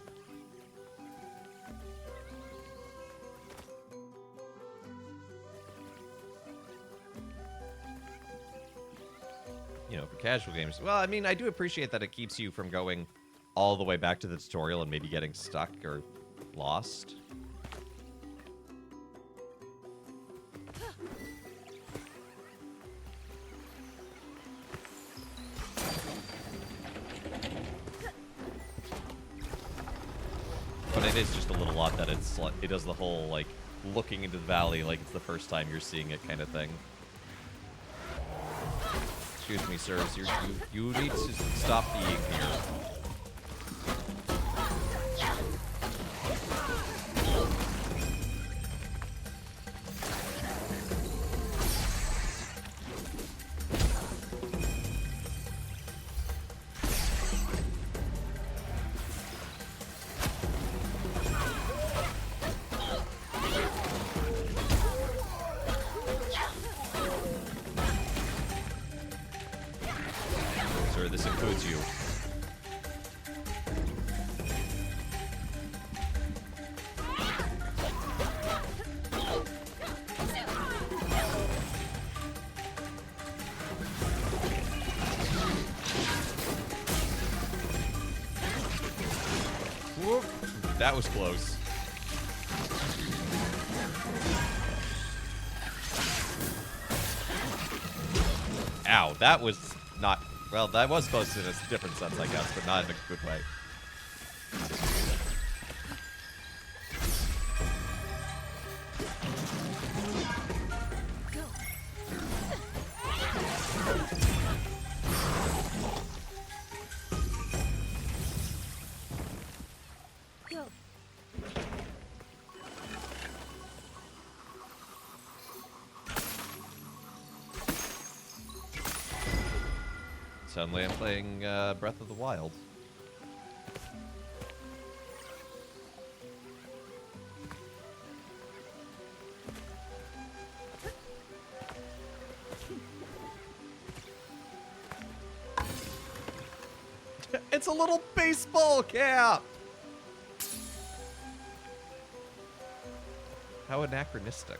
You know, for casual games. Well, I mean, I do appreciate that it keeps you from going all the way back to the tutorial and maybe getting stuck or lost. But it is just a little odd that it's like, it does the whole, like, looking into the valley like it's the first time you're seeing it kind of thing. Excuse me, sirs. You need to stop being here. Sir, this includes you. Whoop. That was close. Ow, that was not... Well, that was close in a different sense, I guess, but not in a good way. Go. Suddenly I'm playing Breath of the Wild. It's a little baseball cap! How anachronistic.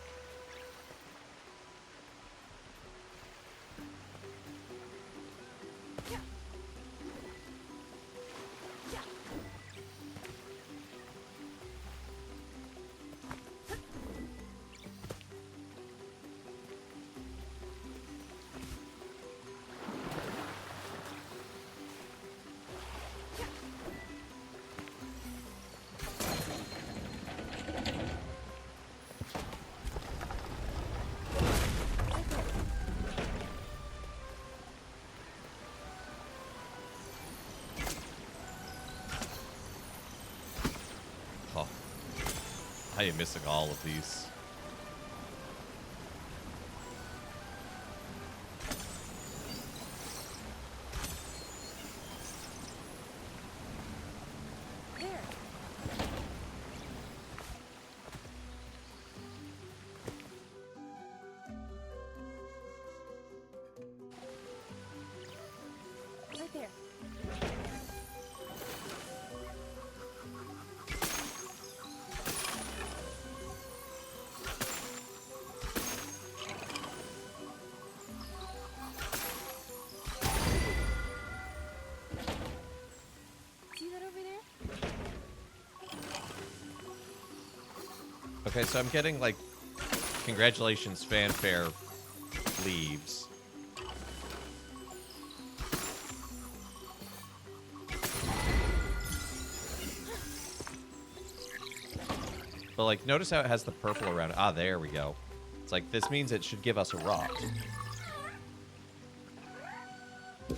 Oh, I am missing all of these. There. Right there. See that over there? Okay, so I'm getting, like, congratulations, fanfare leaves. But, like, notice how it has the purple around it. Ah, there we go. It's like, this means it should give us a rock. No.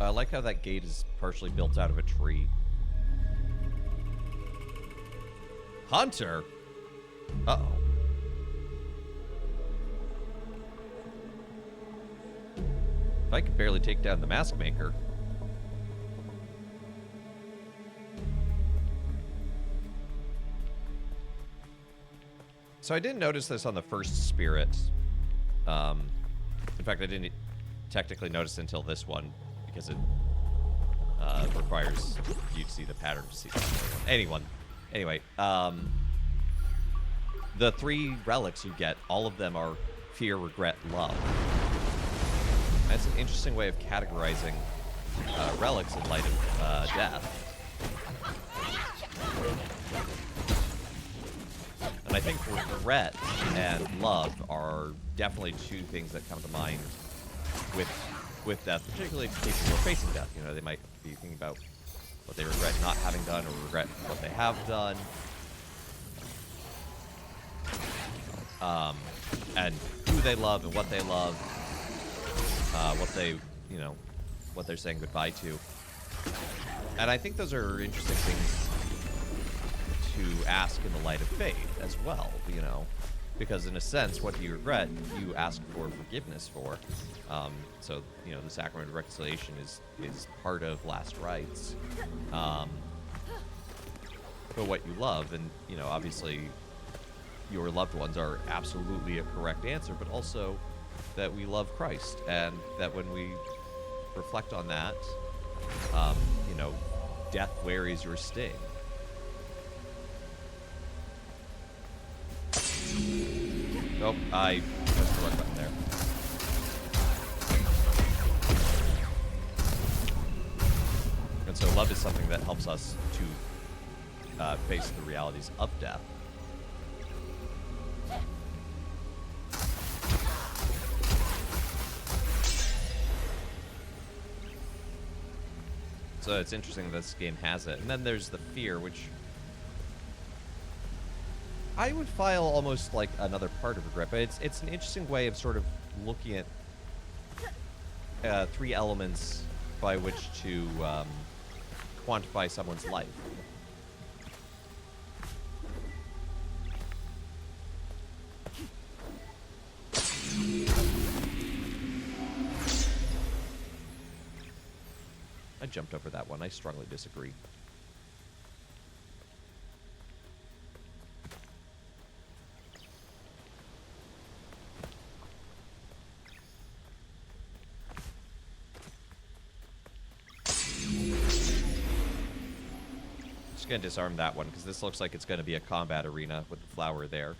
I like how that gate is partially built out of a tree. Hunter? Uh-oh. If I could barely take down the Mask Maker. So I didn't notice this on the first spirit. In fact, I didn't technically notice until this one, because it requires you to see the pattern to see Anyway, the 3 relics you get, all of them are fear, regret, love. That's an interesting way of categorizing relics in light of death. And I think regret and love are definitely 2 things that come to mind with death, particularly people who are facing death. You know, they might be thinking about what they regret not having done, or regret what they have done. And who they love and what they love, what they're saying goodbye to. And I think those are interesting things to ask in the light of faith as well, you know, because in a sense, what you regret, you ask for forgiveness for. So, you know, the sacrament of reconciliation is part of last rites. But what you love, and, you know, obviously your loved ones are absolutely a correct answer, but also that we love Christ, and that when we reflect on that, you know, death wearies your sting. Nope, I pressed the wrong button there. And so love is something that helps us to face the realities of death. So it's interesting that this game has it. And then there's the fear, which I would file almost like another part of regret, but it's an interesting way of sort of looking at 3 elements by which to quantify someone's life. I jumped over that one. I strongly disagree. Just gonna disarm that one, because this looks like it's gonna be a combat arena with the flower there.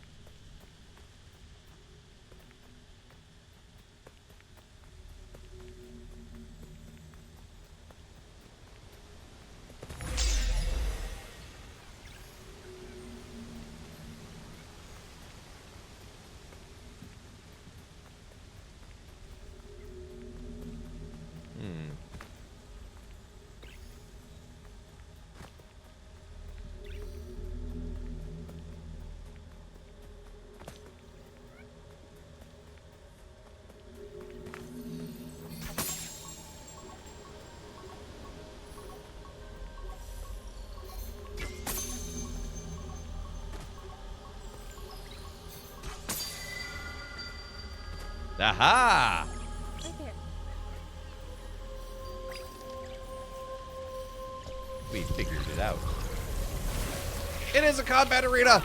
Aha! Right there. We figured it out. It is a combat arena!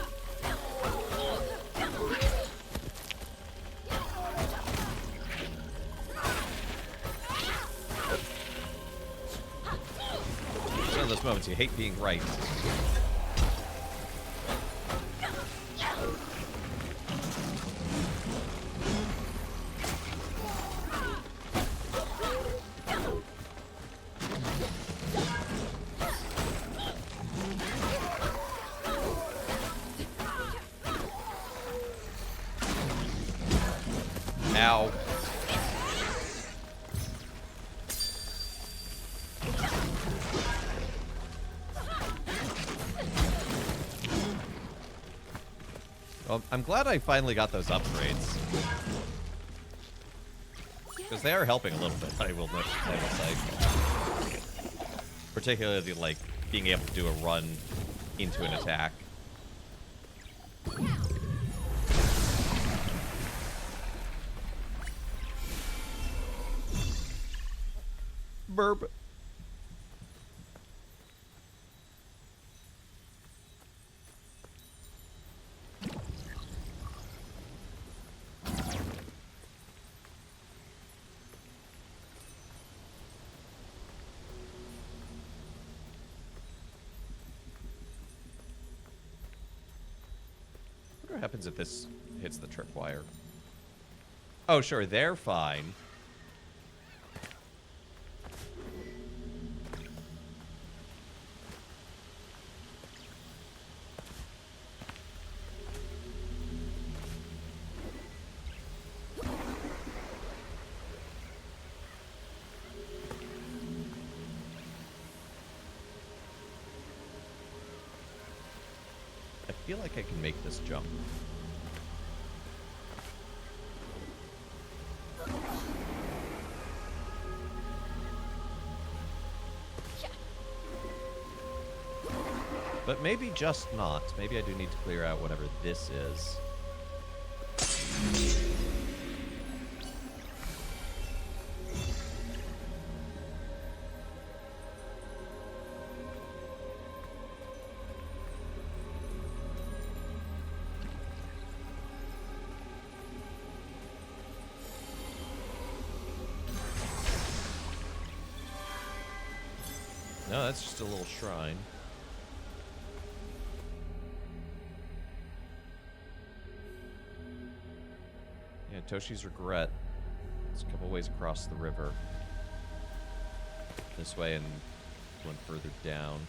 It's one of those moments you hate being right. Ow. Well, I'm glad I finally got those upgrades. Because they are helping a little bit, I will say. Particularly, like, being able to do a run into an attack. Burp. What happens if this hits the tripwire? Oh, sure, they're fine. I feel like I can make this jump. But maybe just not. Maybe I do need to clear out whatever this is. No, that's just a little shrine. Yeah, Toshi's Regret. It's a couple ways across the river. This way and one further down.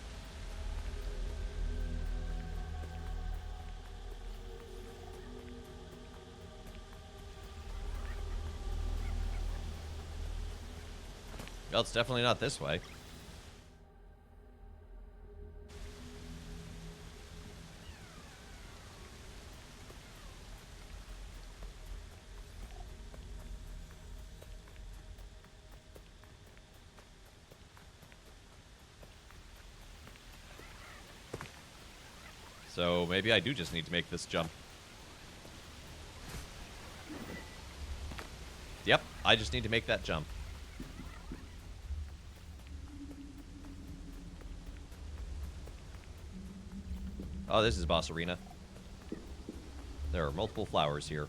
Well, it's definitely not this way. So maybe I do just need to make this jump. Yep, I just need to make that jump. Oh, this is Boss Arena. There are multiple flowers here.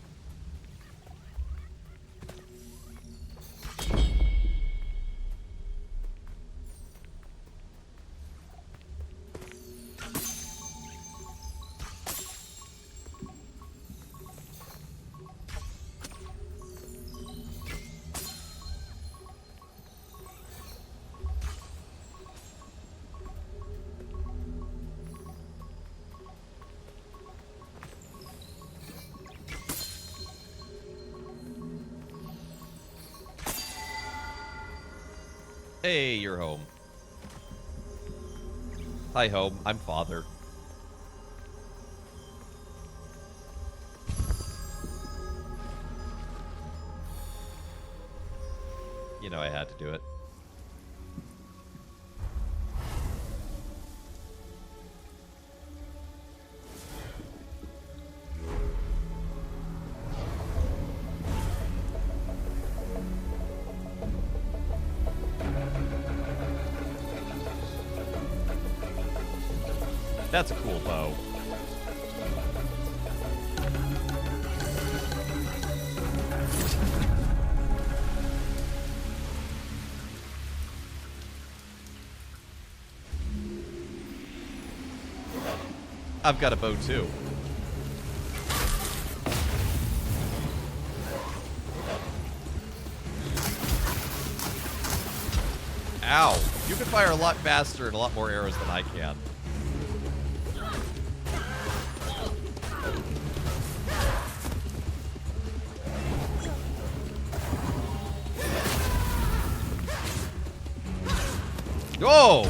Hey, you're home. Hi, home. I'm father. You know I had to do it. That's a cool bow. I've got a bow too. Ow! You can fire a lot faster and a lot more arrows than I can. Whoa!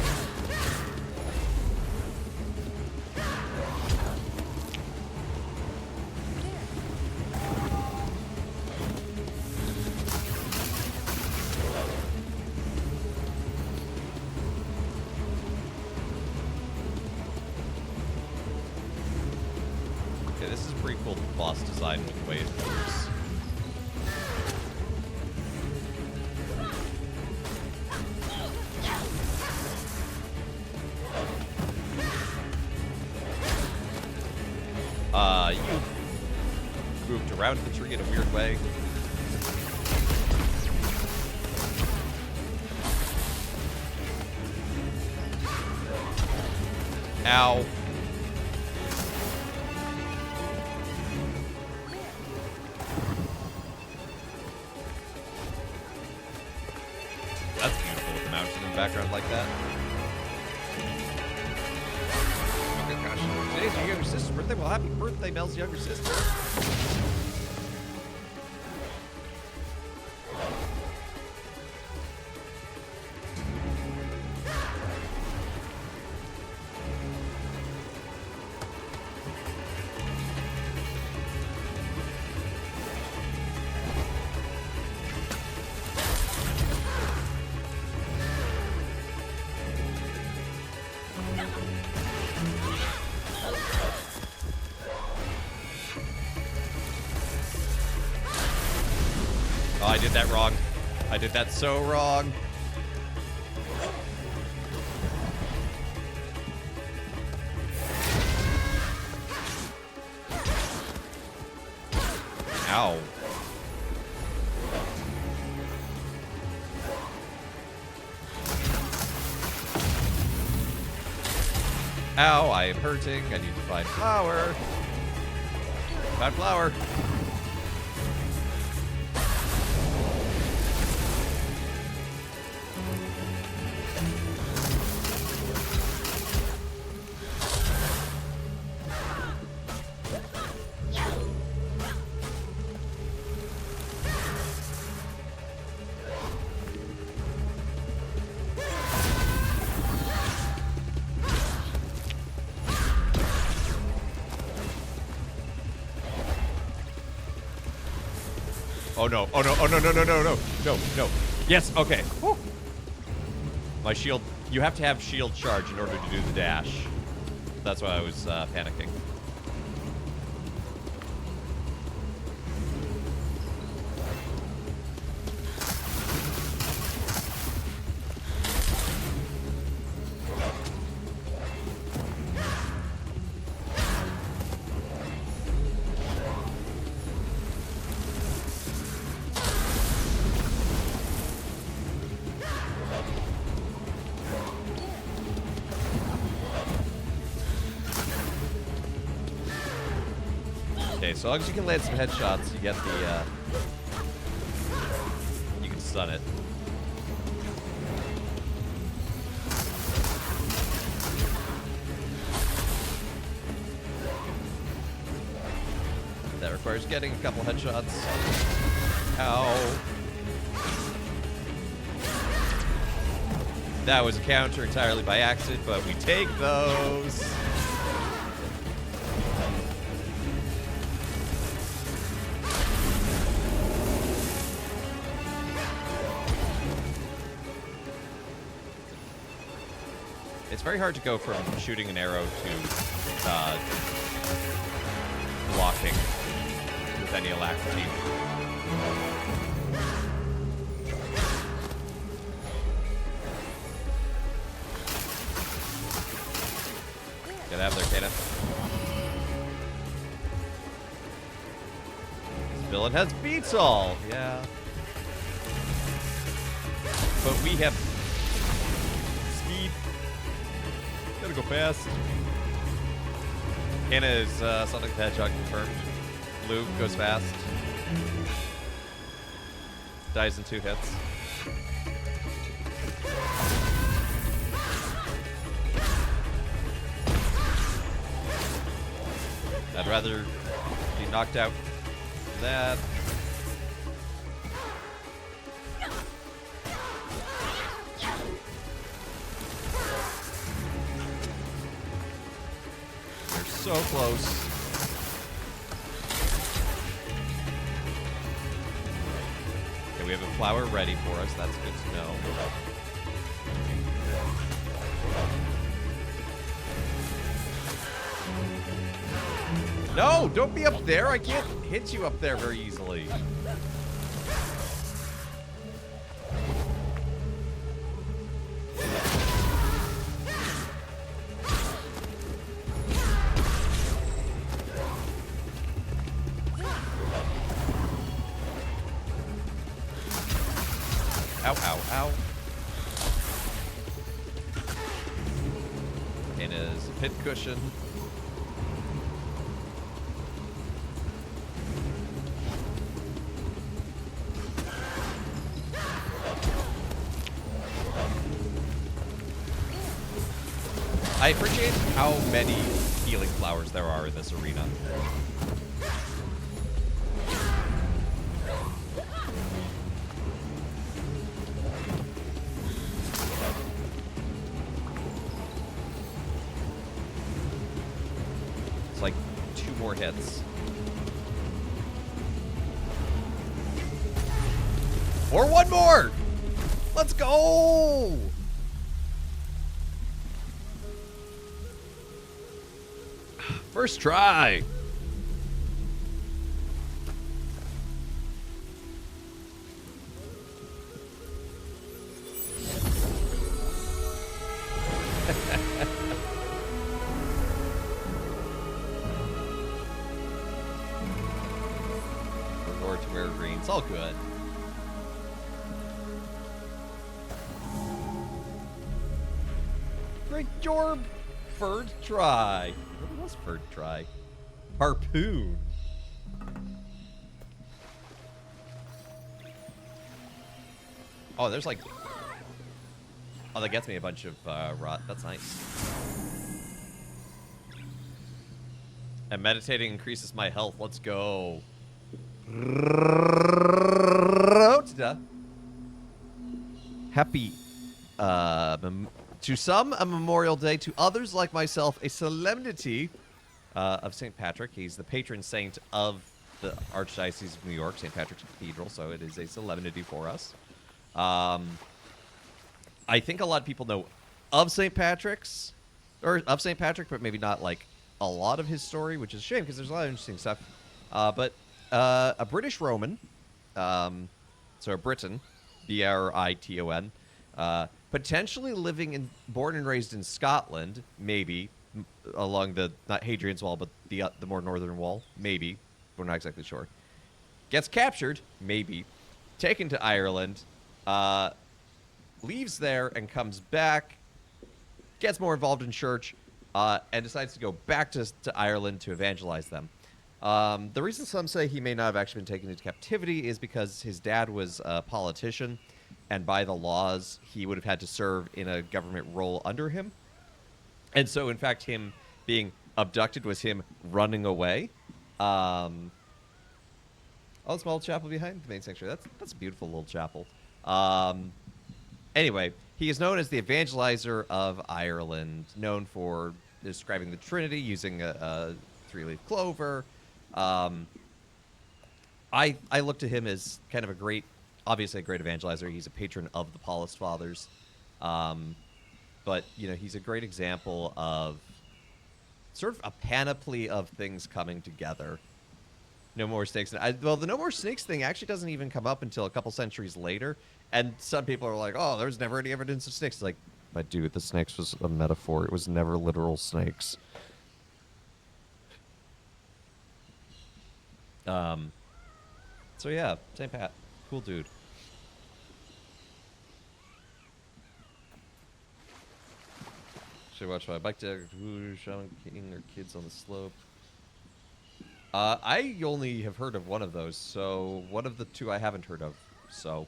Okay, this is a pretty cool boss design with the way it moves. You moved around the tree in a weird way. Ow. That's beautiful with the mountain in the background like that. Oh my gosh. Today's your younger sister's birthday. Well, happy birthday, Mel's younger sister. Oh, I did that wrong. I did that so wrong. Ow. Ow, I am hurting. I need to find flour. Found flour. Oh no, oh no, oh no, no, no, no, no, no, no. Yes, okay. Whew. My shield, you have to have shield charge in order to do the dash. That's why I was panicking. Okay, so long as you can land some headshots, you get the, you can stun it. That requires getting a couple headshots. Ow. That was a counter entirely by accident, but we take those. It's very hard to go from shooting an arrow to blocking with any alacrity. Get out of there, Kana. This villain has beats all. Yeah. But we have speed. Gotta go fast. Kana is Sonic the Hedgehog confirmed. Blue goes fast. Dies in 2 hits. I'd rather be knocked out than that. We're so close. Okay, we have a flower ready for us. That's good to know. No, don't be up there. I can't hit you up there very easily. Ow, ow, ow. In his pit cushion. I appreciate how many healing flowers there are in this arena. It's like 2 more hits. Or 1 more! Let's go! First try. Or to wear green. It's all good. Great job. First try. What was first try? Harpoon. Oh, there's like... Oh, that gets me a bunch of rot. That's nice. And meditating increases my health. Let's go. Happy to some, a Memorial Day. To others, like myself, a solemnity of St. Patrick. He's the patron saint of the Archdiocese of New York, St. Patrick's Cathedral, so it is a solemnity for us. I think a lot of people know of St. Patrick's, or of St. Patrick, but maybe not like a lot of his story, which is a shame because there's a lot of interesting stuff. But a British Roman, so a Briton, Briton, potentially born and raised in Scotland, maybe along the not Hadrian's Wall, but the more northern wall, maybe. We're not exactly sure. Gets captured, maybe, taken to Ireland, leaves there and comes back, gets more involved in church, and decides to go back to Ireland to evangelize them. The reason some say he may not have actually been taken into captivity is because his dad was a politician, and by the laws, he would have had to serve in a government role under him. And so, in fact, him being abducted was him running away. Oh, the small chapel behind the main sanctuary. That's a beautiful little chapel. Anyway, he is known as the evangelizer of Ireland, known for describing the Trinity using a 3-leaf clover. I look to him as kind of obviously a great evangelizer. He's a patron of the Paulist Fathers. But, he's a great example of sort of a panoply of things coming together. No More Snakes. The No More Snakes thing actually doesn't even come up until a couple centuries later. And some people are like, oh, there's never any evidence of snakes. Like, but dude, the snakes was a metaphor. It was never literal snakes. So yeah, St. Pat. Cool dude. Should watch my bike deck, Shaman King, or Kids on the Slope. I only have heard of one of those, so one of the two I haven't heard of, so.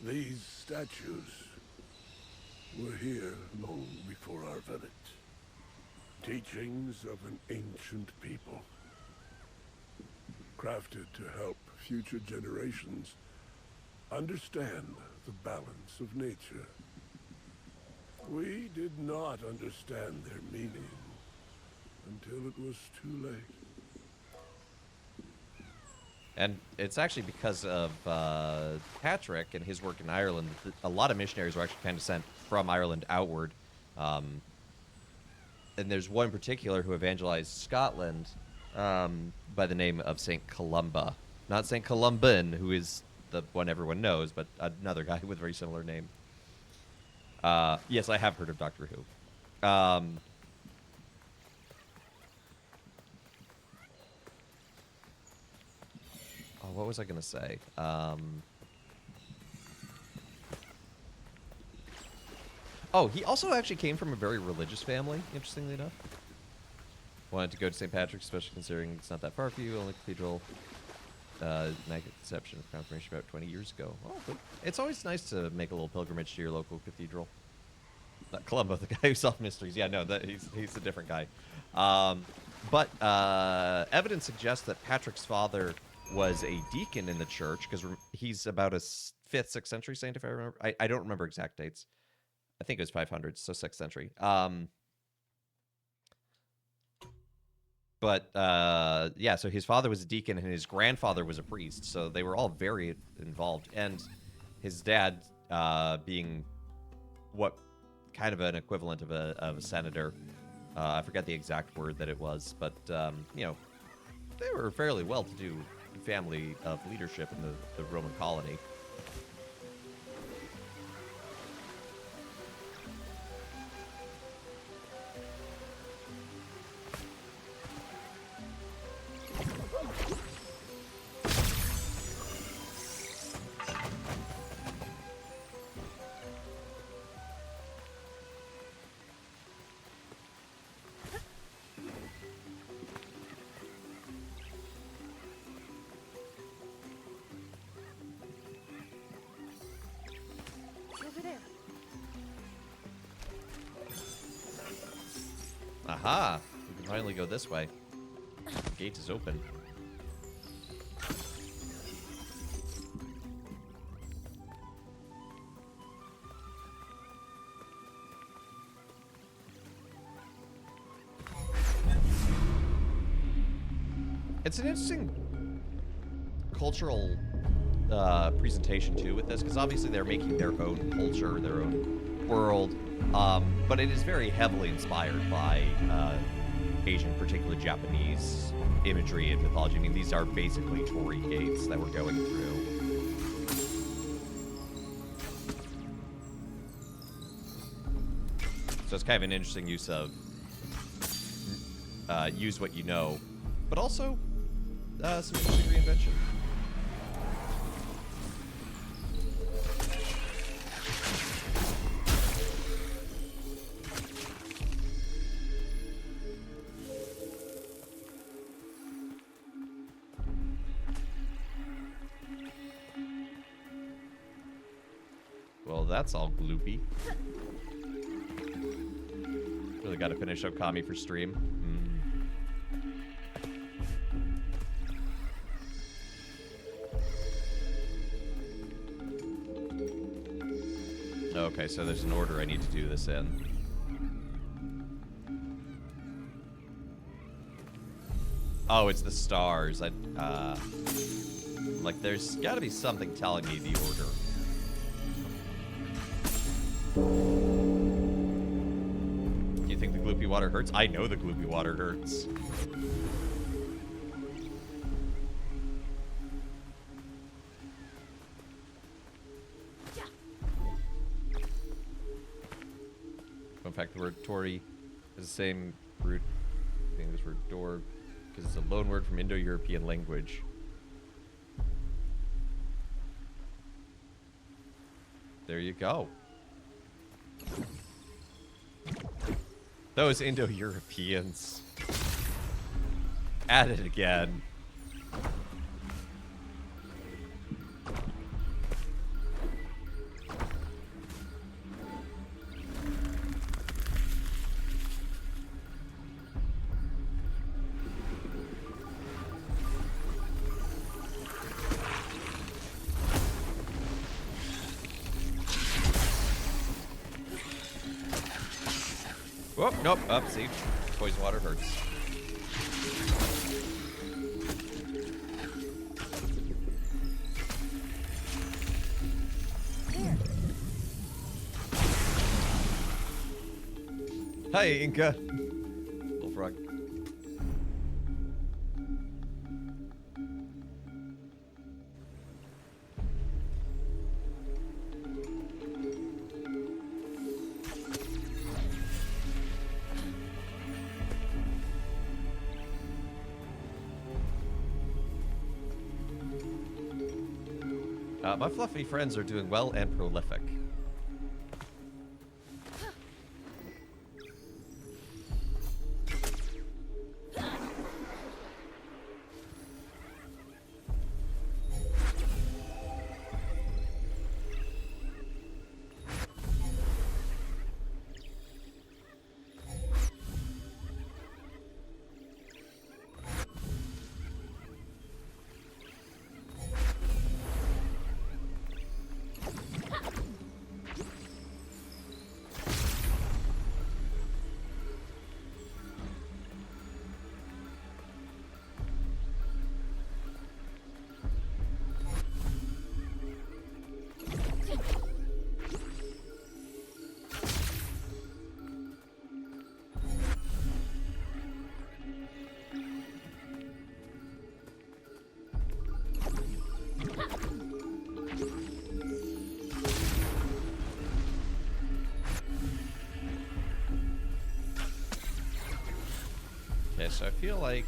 These statues were here long before our village. Teachings of an ancient people, crafted to help future generations understand the balance of nature. We did not understand their meaning until it was too late. And it's actually because of Patrick and his work in Ireland. A lot of missionaries were actually kind of sent from Ireland outward. and there's one in particular who evangelized Scotland by the name of Saint Columba. Not Saint Columban, who is the one everyone knows, but another guy with a very similar name. Yes, I have heard of Doctor Who. Oh, what was I going to say? Oh, he also actually came from a very religious family, interestingly enough. Wanted to go to St. Patrick's, especially considering it's not that far for you. Only cathedral, Immaculate Conception of Confirmation about 20 years ago. Oh, but it's always nice to make a little pilgrimage to your local cathedral. Not Columbo, the guy who solved mysteries. Yeah, no, he's a different guy. But evidence suggests that Patrick's father was a deacon in the church, because he's about a 5th, 6th century saint, if I remember. I don't remember exact dates. I think it was 500s, so 6th century. But yeah, so his father was a deacon and his grandfather was a priest, so they were all very involved. And his dad, being what kind of an equivalent of a senator, I forget the exact word that it was, but you know, they were a fairly well-to-do family of leadership in the Roman colony. Aha! We can finally go this way. The gate is open. It's an interesting cultural presentation too with this, because obviously they're making their own culture, their own world. But it is very heavily inspired by Asian, particularly Japanese imagery and mythology. I mean, these are basically torii gates that we're going through. So it's kind of an interesting use of use what you know, but also some interesting reinvention. Well, that's all gloopy. Really got to finish up Kami for stream. Okay, so there's an order I need to do this in. Oh, it's the stars. Like, there's got to be something telling me the order. Do you think the gloopy water hurts? I know the gloopy water hurts. In fact, the word Torii is the same root thing as the word door, because it's a loan word from Indo-European language. There you go. Those Indo-Europeans. At it again. Oh, nope. Up, see? Poison water hurts. There. Hi, Inca. My fluffy friends are doing well and prolific. Okay, so I feel like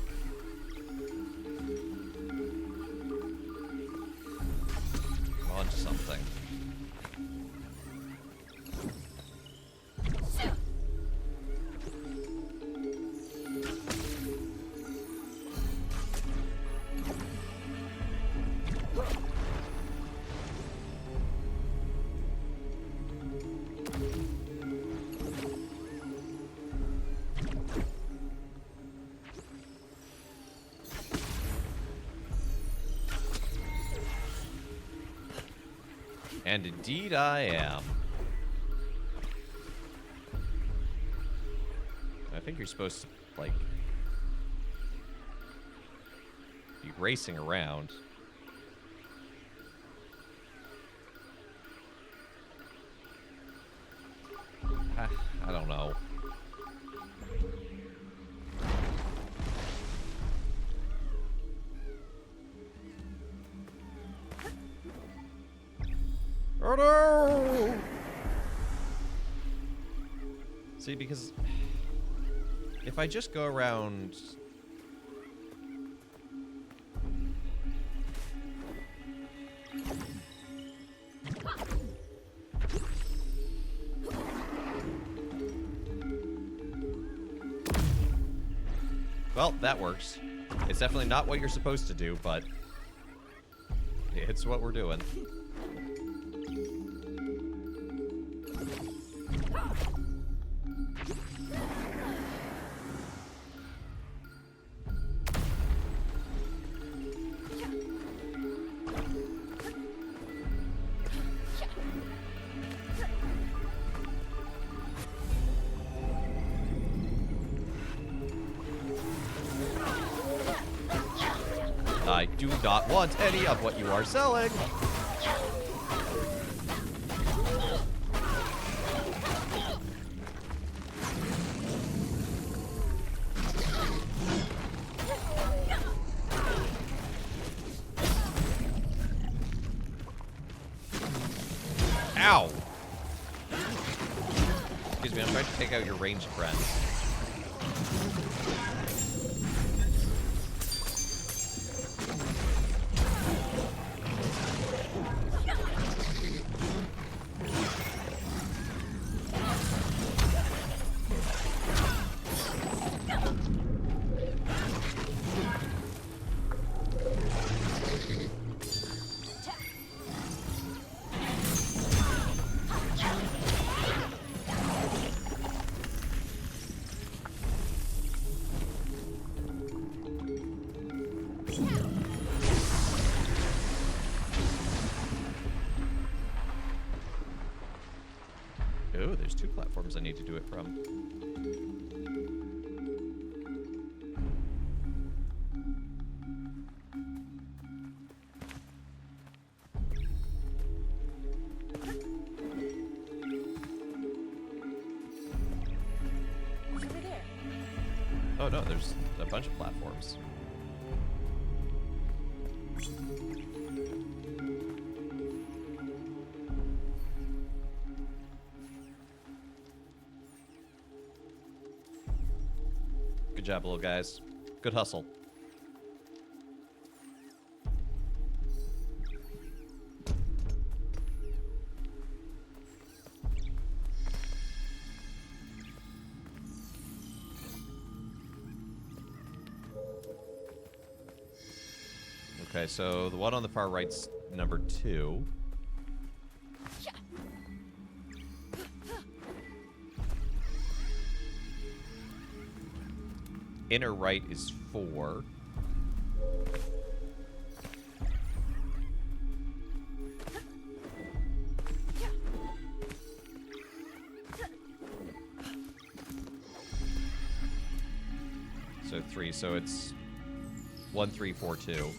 I'm on to something. And indeed I am. I think you're supposed to, like, be racing around. I don't know. Oh no! See, because if I just go around... Well, that works. It's definitely not what you're supposed to do, but it's what we're doing. I do not want any of what you are selling. Ow! Excuse me, I'm trying to take out your ranged friends. Oh, there's two platforms I need to do it from. Over there. Oh no, there's a bunch of platforms. Good job, little guys. Good hustle. Okay, so the one on the far right's number 2. Inner right is 4. So 3, so it's 1, 3, 4, 2.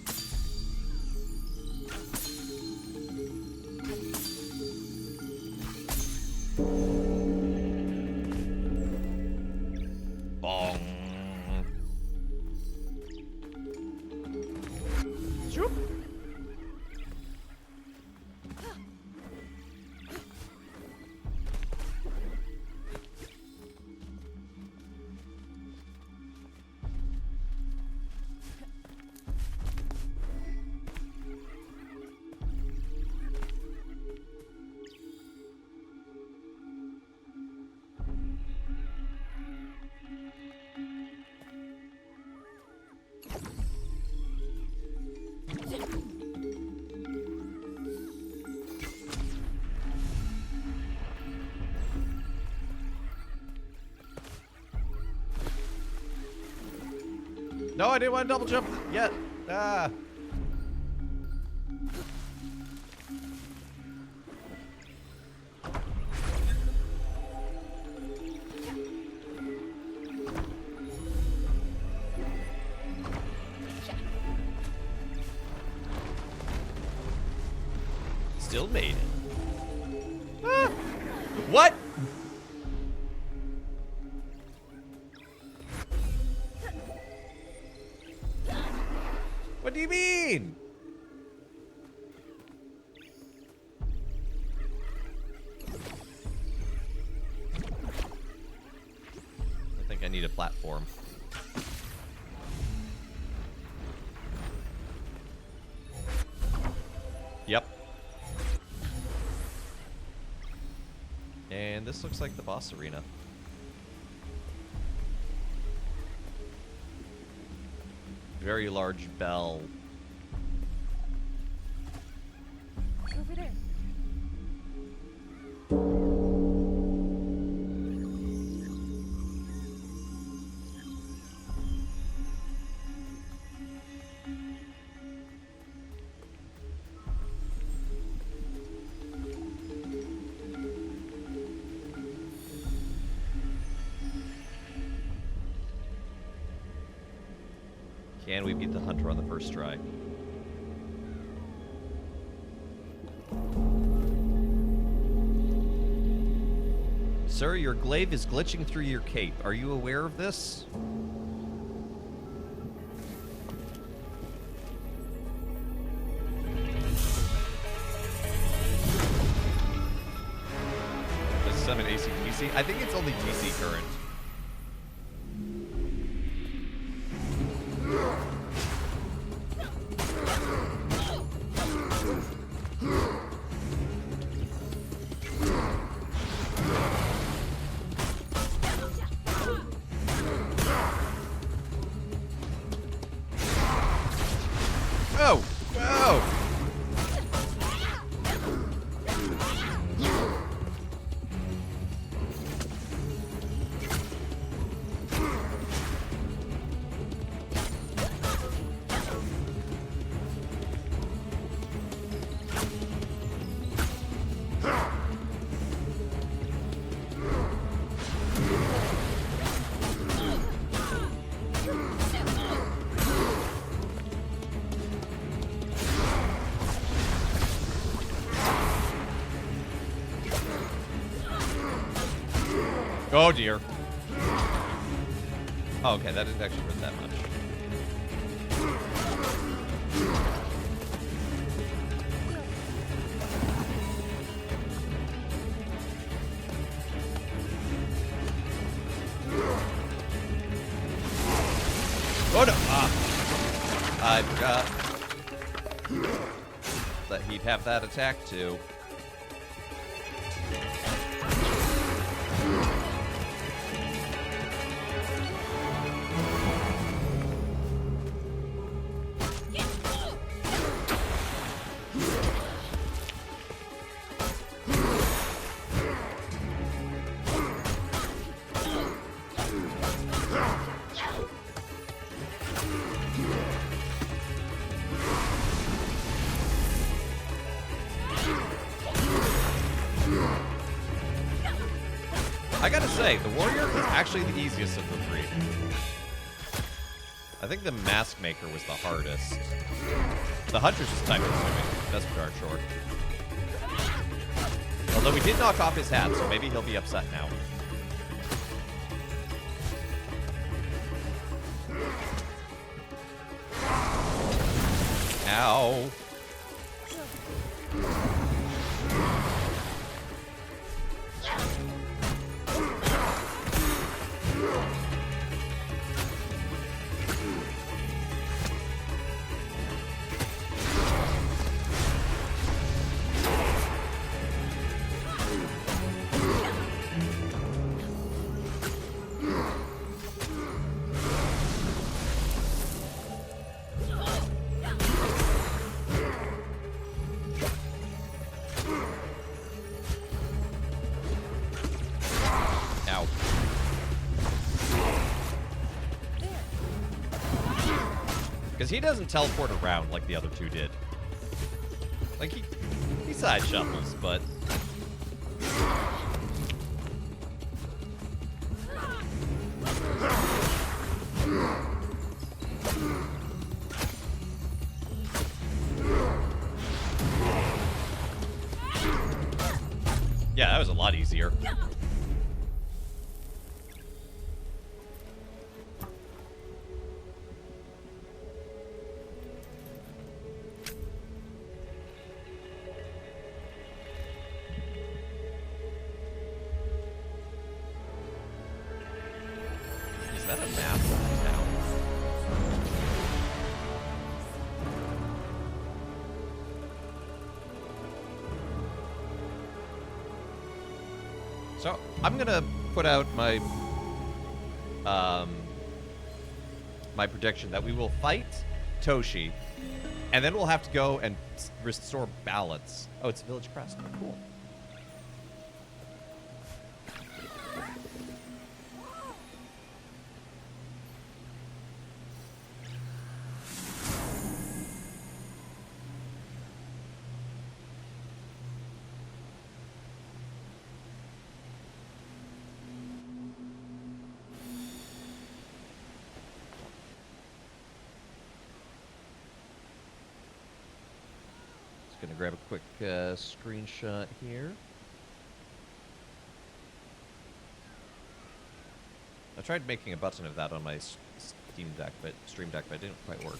Bong. Shoop. No, I didn't want to double jump yet. Ah. Still made it. Ah. What? What do you mean? I think I need a platform. Yep. And this looks like the boss arena. Very large bell. Over there. Can we beat the hunter on the first try? Sir, your glaive is glitching through your cape. Are you aware of this? Does it summon AC/DC? I think it's only DC current. Oh! Oh! Oh dear. Oh, okay, that didn't actually hurt that much. Oh no! Ah. I forgot that he'd have that attack too. to say, the warrior is actually the easiest of the three. I think the mask maker was the hardest. The hunter's just time consuming. That's for darn sure. Although we did knock off his hat, so maybe he'll be upset now. Ow. Because he doesn't teleport around like the other two did. Like, he side shuffles, but... Yeah, that was a lot easier. Is that a map of the town? So, I'm gonna put out my my prediction that we will fight Toshi, and then we'll have to go and restore balance. Oh, it's a village crest. Cool. Gonna grab a quick screenshot here. I tried making a button of that on my Stream Deck, but it didn't quite work.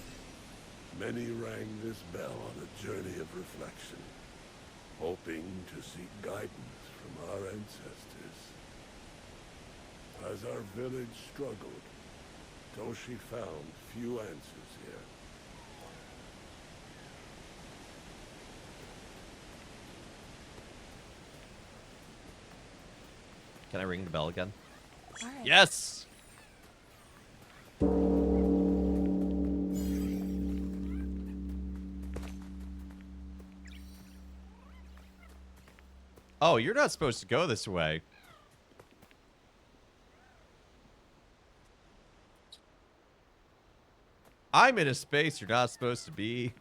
Many rang this bell on a journey of reflection, hoping to seek guidance from our ancestors. As our village struggled, Toshi found few answers here. Can I ring the bell again? All right. Yes! Oh, you're not supposed to go this way. I'm in a space you're not supposed to be.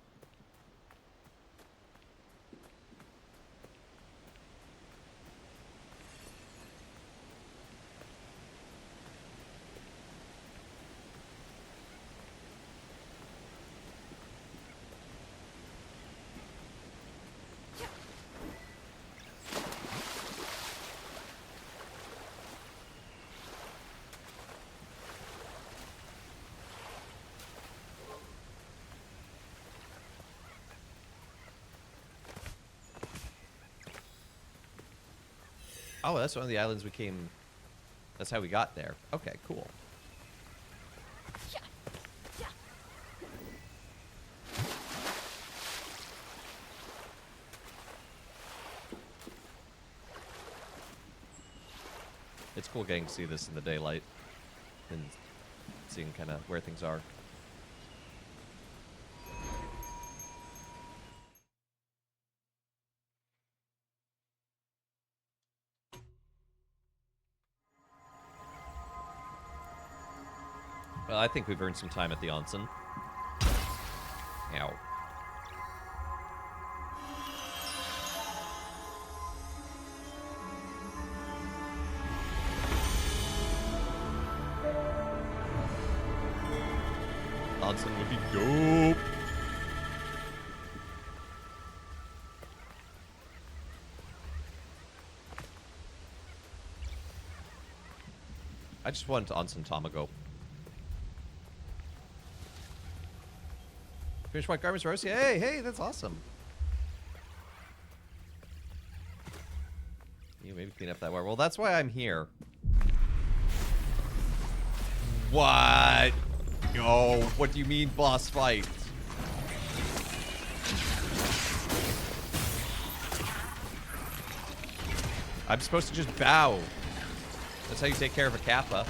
Oh, that's one of the islands we came... That's how we got there. Okay, cool. It's cool getting to see this in the daylight and seeing kind of where things are. Well, I think we've earned some time at the onsen. Ow. Onsen would be dope. I just want Onsen Tamago. Finish white garments, Rosie. Hey, that's awesome. You maybe clean up that wire. Well, that's why I'm here. What? No. What do you mean, boss fight? I'm supposed to just bow. That's how you take care of a Kappa.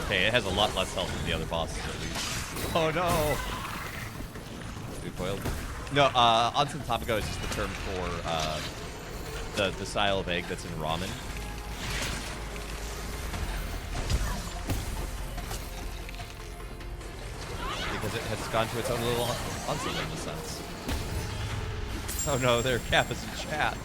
Okay, it has a lot less health than the other bosses, at least. Oh, no! Dude, foiled. No, Onsen Tamago is just the term for the style of egg that's in ramen. Because it has gone to its own little onsen in a sense. Oh no, there are Kappas in chat.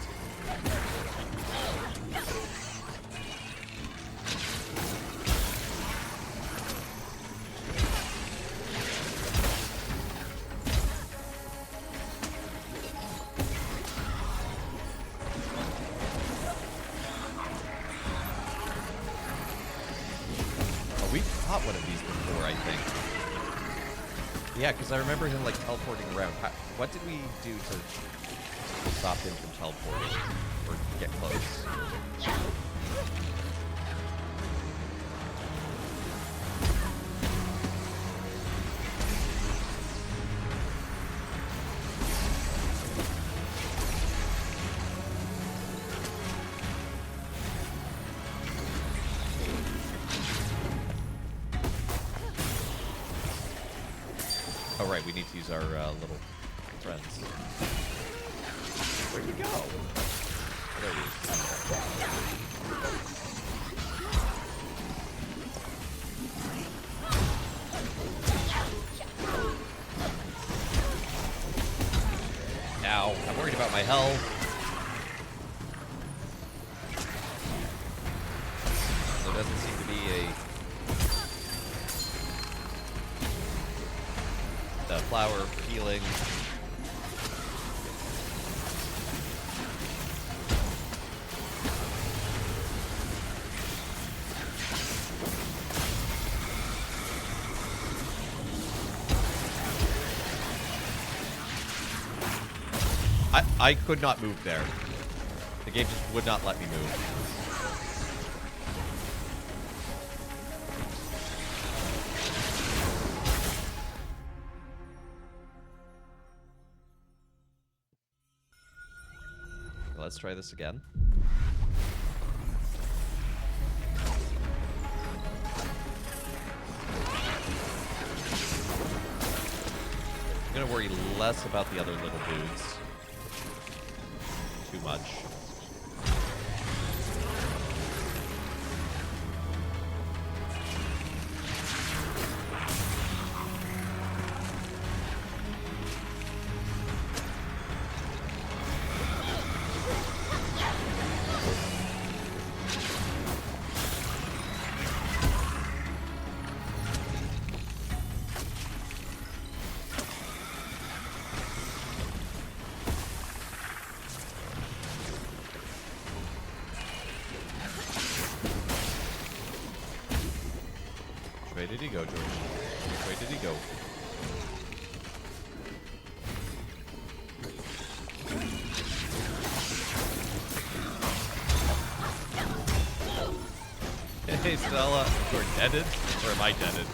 Oh, we've caught one of these before, I think. Yeah, because I remember him like teleporting around. What did we do to stop him from teleporting or get close? Oh, right, we need to use our little friends. Where'd you go? There he is. Ow, I'm worried about my health. There doesn't seem to be the flower for healing. I could not move there. The game just would not let me move. Let's try this again. I'm gonna worry less about the other little dudes. Too much. Which way did he go, George? Which way did he go? Hey, Stella. You're deaded? Or am I deaded?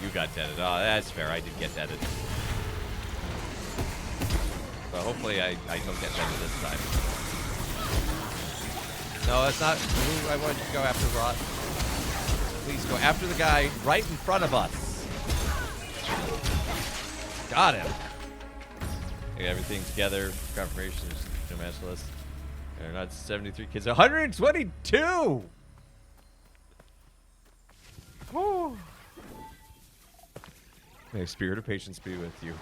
You got deaded. Oh, that's fair. I did get deaded. But hopefully I don't get deaded this time. No, that's not who I wanted to go after, Rot. Please go after the guy right in front of us. Got him. I got everything together. Confirmation. No match list. There are not 73 kids. 122! Whew. May spirit of patience be with you.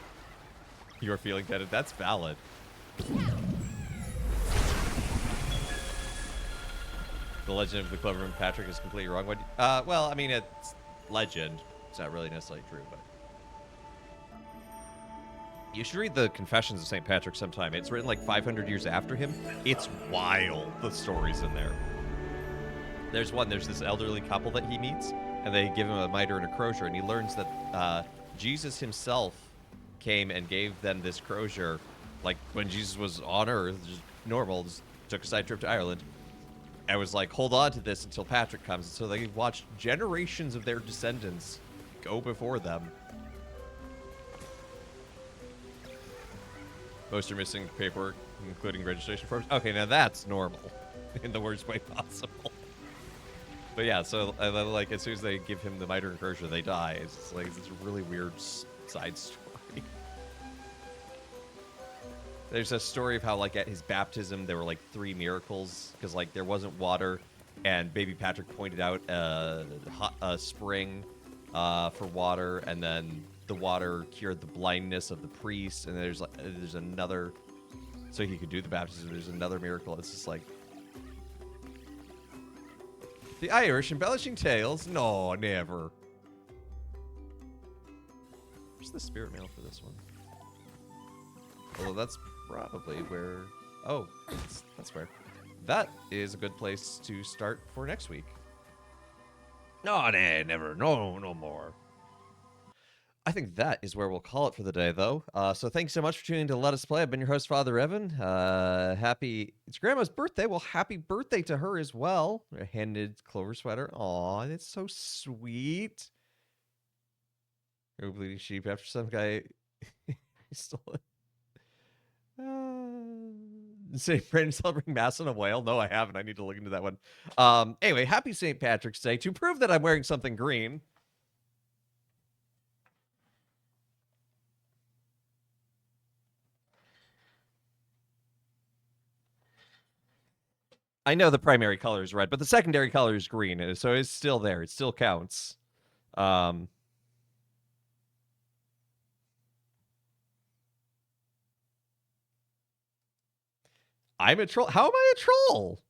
You are feeling dead. That's valid. The legend of the Cloverman Patrick is completely wrong. What? Well, I mean, it's legend. It's not really necessarily true, but you should read the Confessions of St. Patrick sometime. It's written like 500 years after him. It's wild, the stories in there. There's this elderly couple that he meets, and they give him a mitre and a crozier, and he learns that Jesus himself came and gave them this crozier, like when Jesus was on Earth, just normal, just took a side trip to Ireland. I was like, hold on to this until Patrick comes. So they watched generations of their descendants go before them. Most are missing paperwork, including registration forms. Okay, now that's normal in the worst way possible. But yeah, so like as soon as they give him the mitre and crozier, they die. It's just like it's a really weird side story. There's a story of how, like, at his baptism, there were, like, 3 miracles, because, like, there wasn't water, and baby Patrick pointed out a spring for water, and then the water cured the blindness of the priest, and there's another, so he could do the baptism. There's another miracle. It's just like, the Irish embellishing tales? No, never. Where's the spirit mail for this one? Although that's probably where... Oh, that's where. That is a good place to start for next week. No, never. No more. I think that is where we'll call it for the day, though. So thanks so much for tuning in to Let Us Play. I've been your host, Father Evan. It's Grandma's birthday. Well, happy birthday to her as well. A handed Clover sweater. Aw, that's so sweet. You're a bleeding sheep after some guy... stole it. St. Brandon celebrating Mass on a whale? No, I haven't. I need to look into that one. Anyway, happy St. Patrick's Day. To prove that I'm wearing something green, I know the primary color is red, but the secondary color is green, so it's still there. It still counts. I'm a troll. How am I a troll?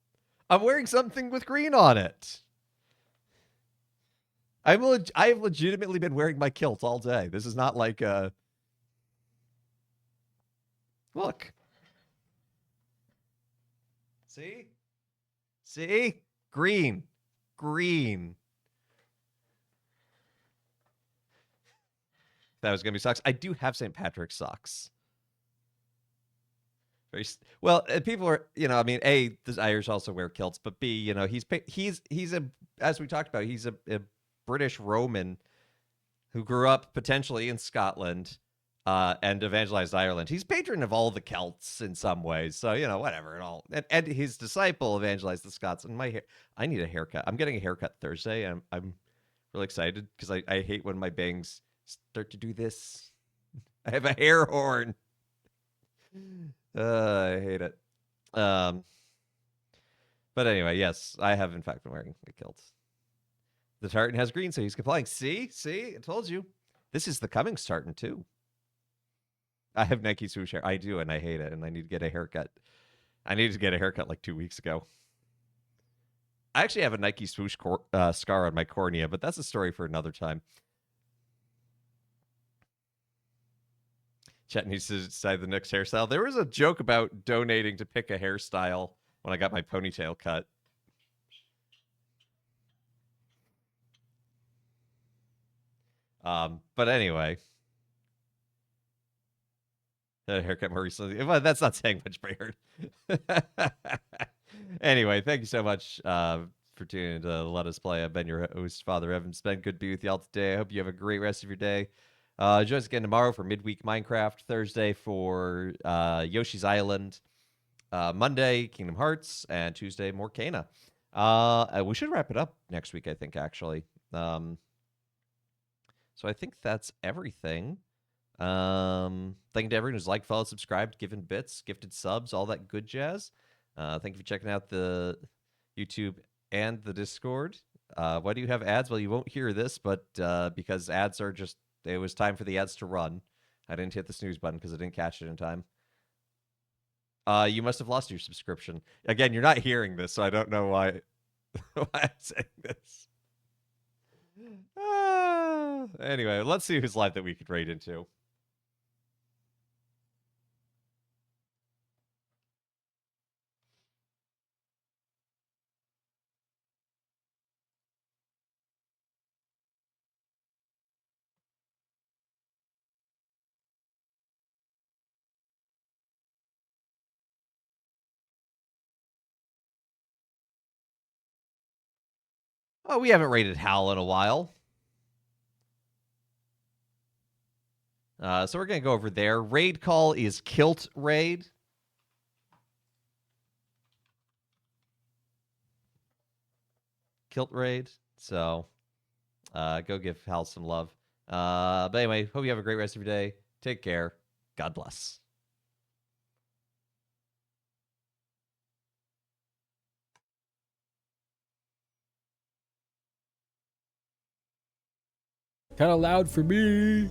I'm wearing something with green on it. I've legitimately been wearing my kilt all day. This is not like a... Look. See? See? Green. Green. That was going to be socks. I do have St. Patrick's socks. Well, people are, I mean, A, the Irish also wear kilts, but B, he's a, as we talked about, he's a British Roman who grew up potentially in Scotland and evangelized Ireland. He's patron of all the Celts in some ways, so whatever and all. And his disciple evangelized the Scots. And my hair, I need a haircut. I'm getting a haircut Thursday. I'm really excited because I hate when my bangs start to do this. I have a hair horn. I hate it. But anyway, yes, I have in fact been wearing a kilt. The tartan has green, so he's complying. See, I told you. This is the Cummings tartan too. I have Nike swoosh hair. I do, and I hate it, and I need to get a haircut. I needed to get a haircut like 2 weeks ago. I actually have a Nike swoosh scar on my cornea, but that's a story for another time. Chet needs to decide the next hairstyle. There was a joke about donating to pick a hairstyle when I got my ponytail cut. But anyway. A haircut more recently. Well, that's not saying much, Brayrd. Anyway, thank you so much for tuning in to Let Us Play. I've been your host, Father Evan. It's been good to be with y'all today. I hope you have a great rest of your day. Join us again tomorrow for Midweek Minecraft, Thursday for Yoshi's Island, Monday Kingdom Hearts, and Tuesday more Kena. We should wrap it up next week, I think, actually. So I think that's everything. Thank you to everyone who's liked, followed, subscribed, given bits, gifted subs, all that good jazz. Thank you for checking out the YouTube and the Discord. Why do you have ads? Well, you won't hear this, but because ads are just It was time for the ads to run. I didn't hit the snooze button because I didn't catch it in time. You must have lost your subscription. Again, you're not hearing this, so I don't know why, why I'm saying this. Anyway, let's see who's live that we could raid into. Oh, we haven't raided Hal in a while. So we're going to go over there. Raid call is Kilt Raid. Kilt Raid. So go give Hal some love. But anyway, hope you have a great rest of your day. Take care. God bless. Kind of loud for me.